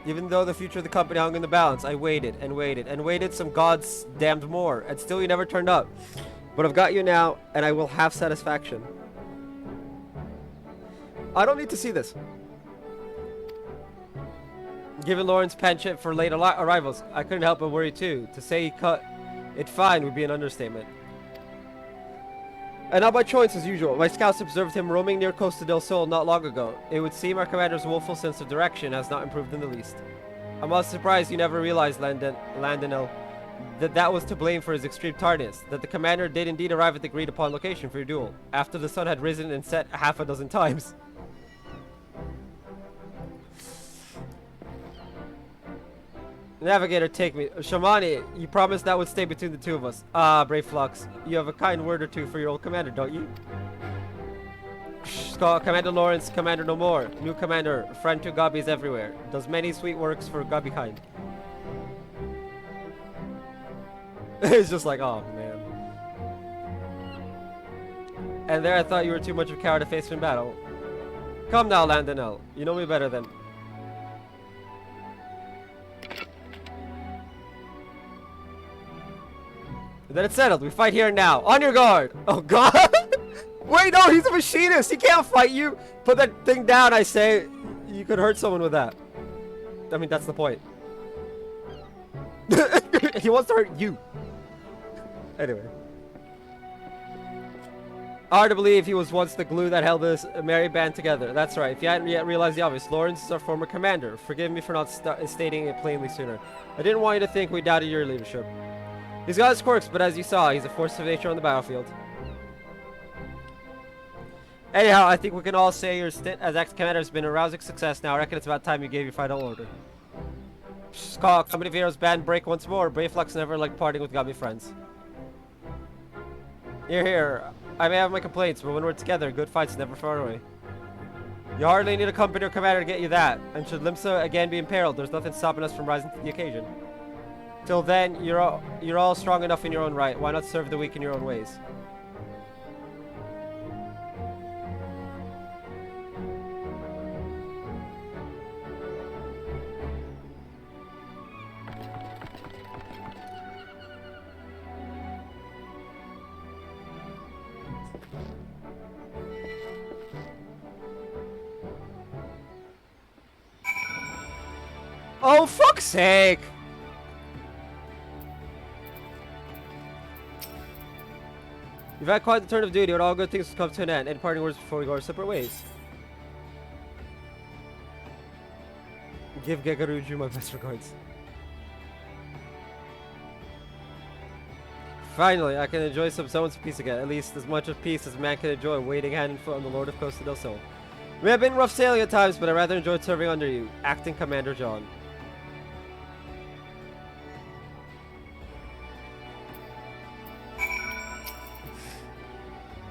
Even though the future of the company hung in the balance, I waited and waited and waited some gods damned more, and still you never turned up. But I've got you now, and I will have satisfaction. I don't need to see this. Given Lauren's penchant for late arrivals, I couldn't help but worry too. To say he cut it fine would be an understatement. And not by choice as usual. My scouts observed him roaming near Costa del Sol not long ago. It would seem our commander's woeful sense of direction has not improved in the least. I'm not surprised you never realized, Landinel, that was to blame for his extreme tardiness. That the commander did indeed arrive at the agreed upon location for your duel, after the sun had risen and set half a dozen times. Navigator, take me. Shamani, you promised that would stay between the two of us. Ah, brave Flux. You have a kind word or two for your old commander, don't you? Commander Lawrence, Commander no more. New commander, friend to Gobbies everywhere. Does many sweet works for Gobby kind. It's just like, oh man. And there I thought you were too much of a coward to face me in battle. Come now, Landonel. You know me better than... Then it's settled. We fight here and now. On your guard! Oh god! Wait, no, he's a machinist! He can't fight you! Put that thing down, I say. You could hurt someone with that. I mean, that's the point. He wants to hurt you. Anyway. Hard to believe he was once the glue that held this merry band together. That's right. If you hadn't yet realized the obvious, Lawrence is our former commander. Forgive me for not stating it plainly sooner. I didn't want you to think we doubted your leadership. He's got his quirks, but as you saw, he's a force of nature on the battlefield. Anyhow, I think we can all say your stint as ex-commander has been a rousing success now. I reckon it's about time you gave your final order. Skawk, somebody of Heroes band break once more. Brave Flux never liked parting with gummy friends. Here. I may have my complaints, but when we're together, good fights never far away. You hardly need a company or commander to get you that. And should Limsa again be imperiled, there's nothing stopping us from rising to the occasion. Till then, you're all strong enough in your own right. Why not serve the weak in your own ways? Oh, fuck's sake! You've had quite the turn of duty, but all good things will come to an end. Any parting words before we go our separate ways? Give Gegaruju my best regards. Finally, I can enjoy some semblance of peace again. At least as much of peace as a man can enjoy waiting hand and foot on the Lord of Costa del Sol. We have been rough sailing at times, but I rather enjoyed serving under you. Acting Commander John.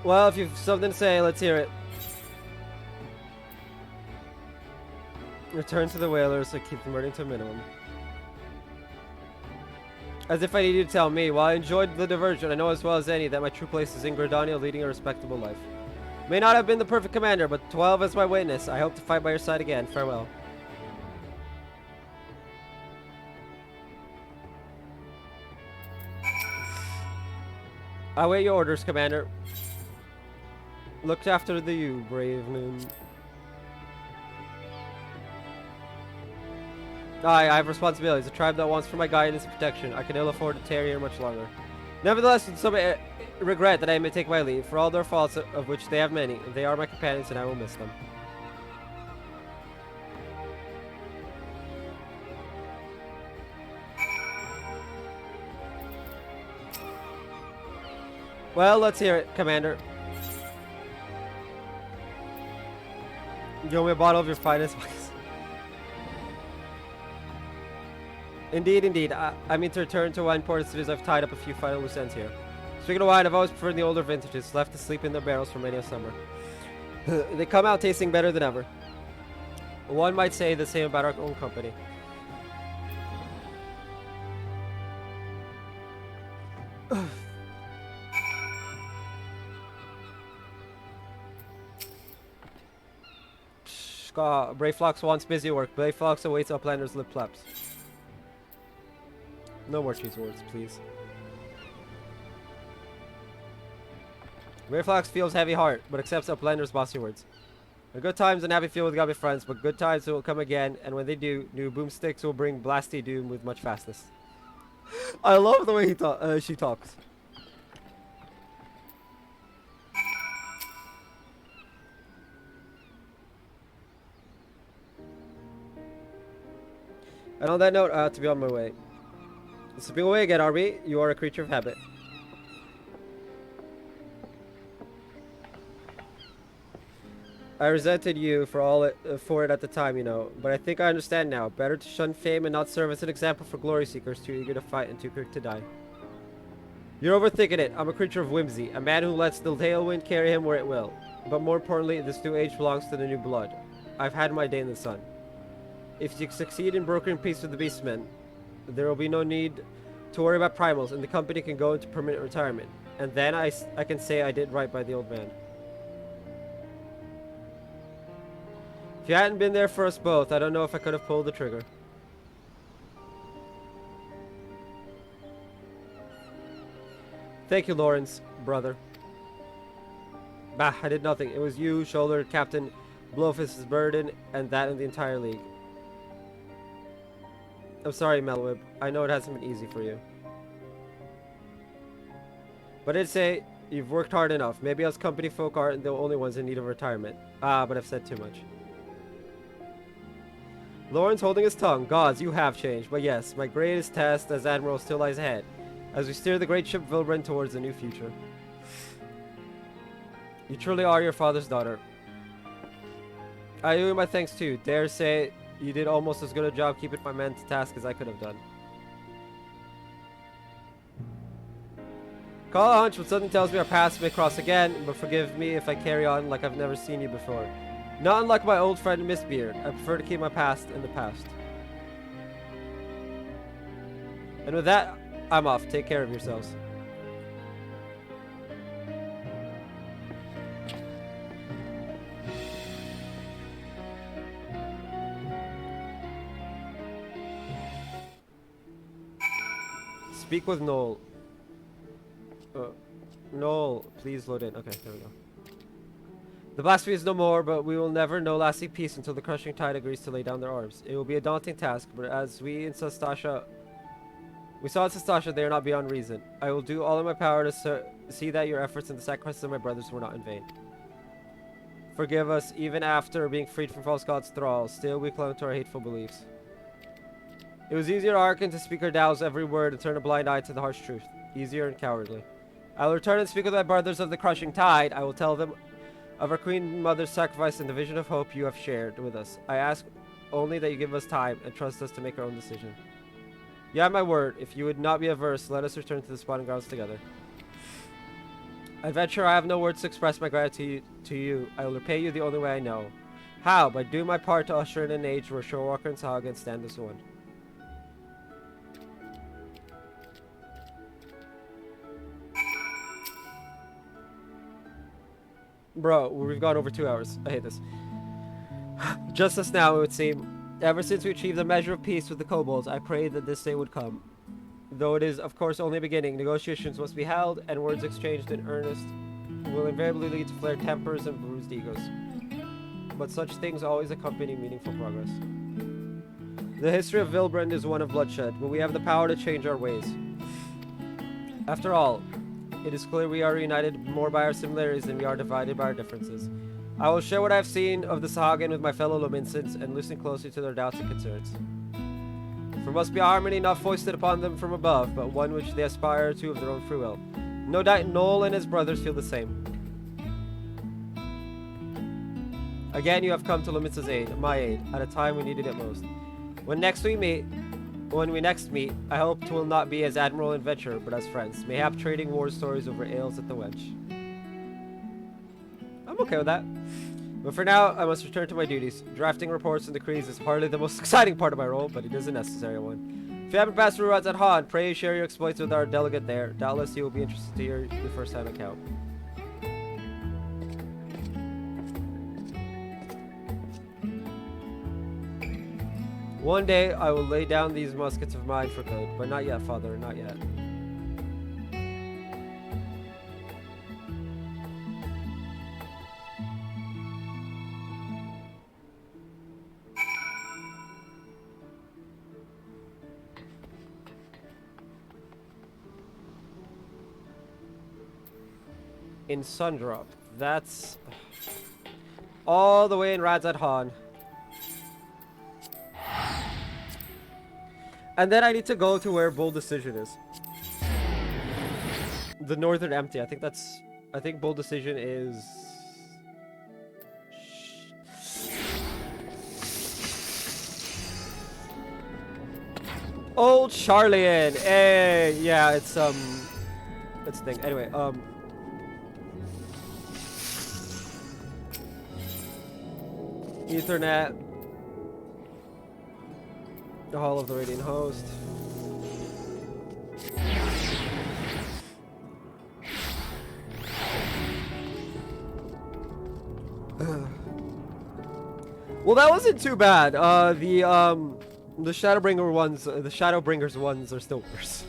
Well, if you've something to say, let's hear it. Return to the whalers to keep the murdering to a minimum. As if I need you to tell me. While I enjoyed the diversion, I know as well as any that my true place is in Gridania, leading a respectable life. May not have been the perfect commander, but 12 as my witness. I hope to fight by your side again. Farewell. I await your orders, Commander. Looked after the you, brave moon. I have responsibilities. A tribe that wants for my guidance and protection. I can ill afford to tarry here much longer. Nevertheless, with some regret that I may take my leave. For all their faults, of which they have many, they are my companions and I will miss them. Well, let's hear it, Commander. You owe me a bottle of your finest wine. Indeed, indeed. I mean to return to wine ports as I've tied up a few final loose ends here. Speaking of wine, I've always preferred the older vintages, left to sleep in their barrels for many a summer. They come out tasting better than ever. One might say the same about our own company. Brave Flox wants busy work. Brave Flox awaits Uplander's lip flaps. No more cheese words, please. Brave Flox feels heavy heart, but accepts Uplander's bossy words. Good times and happy feel with gummy friends, but good times will come again, and when they do, new boomsticks will bring blasty doom with much fastness. I love the way she talks. And on that note, I have to be on my way. Slipping away again, are we? You are a creature of habit. I resented you for it at the time, you know, but I think I understand now. Better to shun fame and not serve as an example for glory seekers too eager to fight and too quick to die. You're overthinking it. I'm a creature of whimsy, a man who lets the tailwind carry him where it will. But more importantly, this new age belongs to the new blood. I've had my day in the sun. If you succeed in brokering peace with the beastmen, there will be no need to worry about primals, and the company can go into permanent retirement. And then I can say I did right by the old man. If you hadn't been there for us both, I don't know if I could have pulled the trigger. Thank you, Lawrence, brother. Bah, I did nothing. It was you who shouldered Captain Blowfist's burden, and that in the entire league. I'm sorry, Melwib. I know it hasn't been easy for you. But I'd say you've worked hard enough. Maybe us company folk aren't the only ones in need of retirement. Ah, but I've said too much. Lawrence holding his tongue. Gods, you have changed. But yes, my greatest test as Admiral still lies ahead, as we steer the great ship Vilbren towards a new future. You truly are your father's daughter. I owe you my thanks too. Dare say you did almost as good a job keeping my men to task as I could have done. Call a hunch, but something tells me our paths may cross again, but forgive me if I carry on like I've never seen you before. Not unlike my old friend Miss Beard, I prefer to keep my past in the past. And with that, I'm off. Take care of yourselves. Speak with Noel. Noel, please load in. Okay, there we go. The blasphemy is no more, but we will never know lasting peace until the crushing tide agrees to lay down their arms. It will be a daunting task, but as we saw in Sastasha, they are not beyond reason. I will do all in my power to see that your efforts and the sacrifices of my brothers were not in vain. Forgive us, even after being freed from false gods' thrall, still we clung to our hateful beliefs. It was easier to hearken to Speaker Dow's every word and turn a blind eye to the harsh truth. Easier and cowardly. I will return and speak with my brothers of the crushing tide. I will tell them of our Queen Mother's sacrifice and the vision of hope you have shared with us. I ask only that you give us time and trust us to make our own decision. You have my word. If you would not be averse, let us return to the spawning grounds together. I venture I have no words to express my gratitude to you. I will repay you the only way I know. How? By doing my part to usher in an age where Shorewalker and Sahuagin stand as one. Bro, we've gone over 2 hours. I hate this. Just as now, it would seem. Ever since we achieved a measure of peace with the kobolds, I prayed that this day would come. Though it is, of course, only a beginning, negotiations must be held, and words exchanged in earnest will invariably lead to flared tempers and bruised egos. But such things always accompany meaningful progress. The history of Vilbren is one of bloodshed, but we have the power to change our ways. After all, it is clear we are united more by our similarities than we are divided by our differences. I will share what I have seen of the Sahuagin with my fellow Lominsans and listen closely to their doubts and concerns. For must be harmony not foisted upon them from above, but one which they aspire to of their own free will. No doubt Noel and his brothers feel the same. Again, you have come to Lominsa's aid, my aid, at a time we needed it most. When we next meet, I hope 'twill not be as Admiral and Venture, but as friends, mayhap trading war stories over ales at the Wench. I'm okay with that. But for now, I must return to my duties. Drafting reports and decrees is hardly the most exciting part of my role, but it is a necessary one. If you haven't passed through Rods at Han, pray share your exploits with our delegate there. Doubtless he will be interested to hear your first-hand account. One day, I will lay down these muskets of mine for good, but not yet, Father, not yet. In Sundrop, that's all the way in Radzat Han. And then I need to go to where Bold Decision is. The Northern Empty. I think Bold Decision is... Old Charlian. Hey, yeah, it's a thing. Anyway, Ethernet. The Hall of the Radiant Host. Well, that wasn't too bad. The Shadowbringers ones are still worse.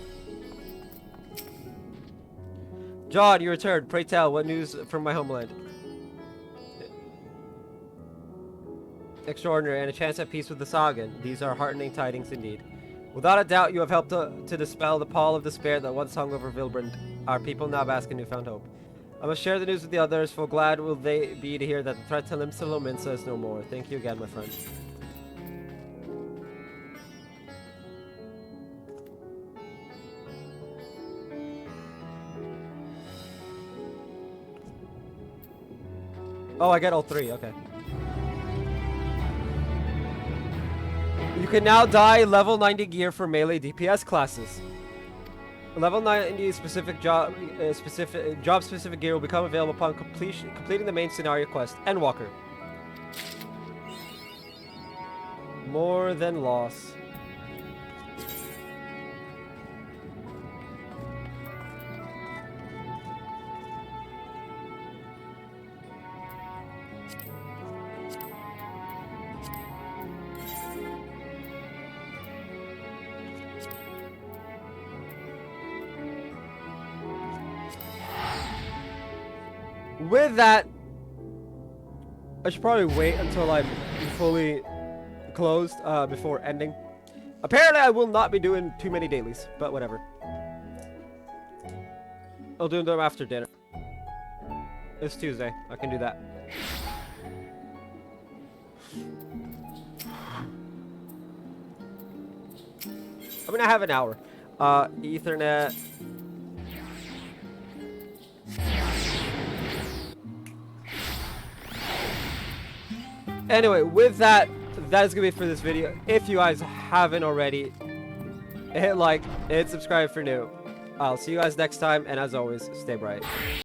John, you returned. Pray tell, what news from my homeland? Extraordinary, and a chance at peace with the Sagan. These are heartening tidings indeed. Without a doubt, you have helped to dispel the pall of despair that once hung over Vilbrand. Our people now bask in newfound hope. I must share the news with the others, for glad will they be to hear that the threat to Limsa Lominsa is no more. Thank you again, my friend. Oh, I get all three, okay. You can now dye level 90 gear for melee DPS classes. Level 90 specific job specific gear will become available upon completing the main scenario quest, Endwalker. More than loss. With that, I should probably wait until I'm fully closed before ending. Apparently, I will not be doing too many dailies, but whatever. I'll do them after dinner. It's Tuesday. I can do that. I mean, I have an hour. Ethernet. Anyway, with that, that is gonna be it for this video. If you guys haven't already, hit like, hit subscribe for new. I'll see you guys next time, and as always, stay bright.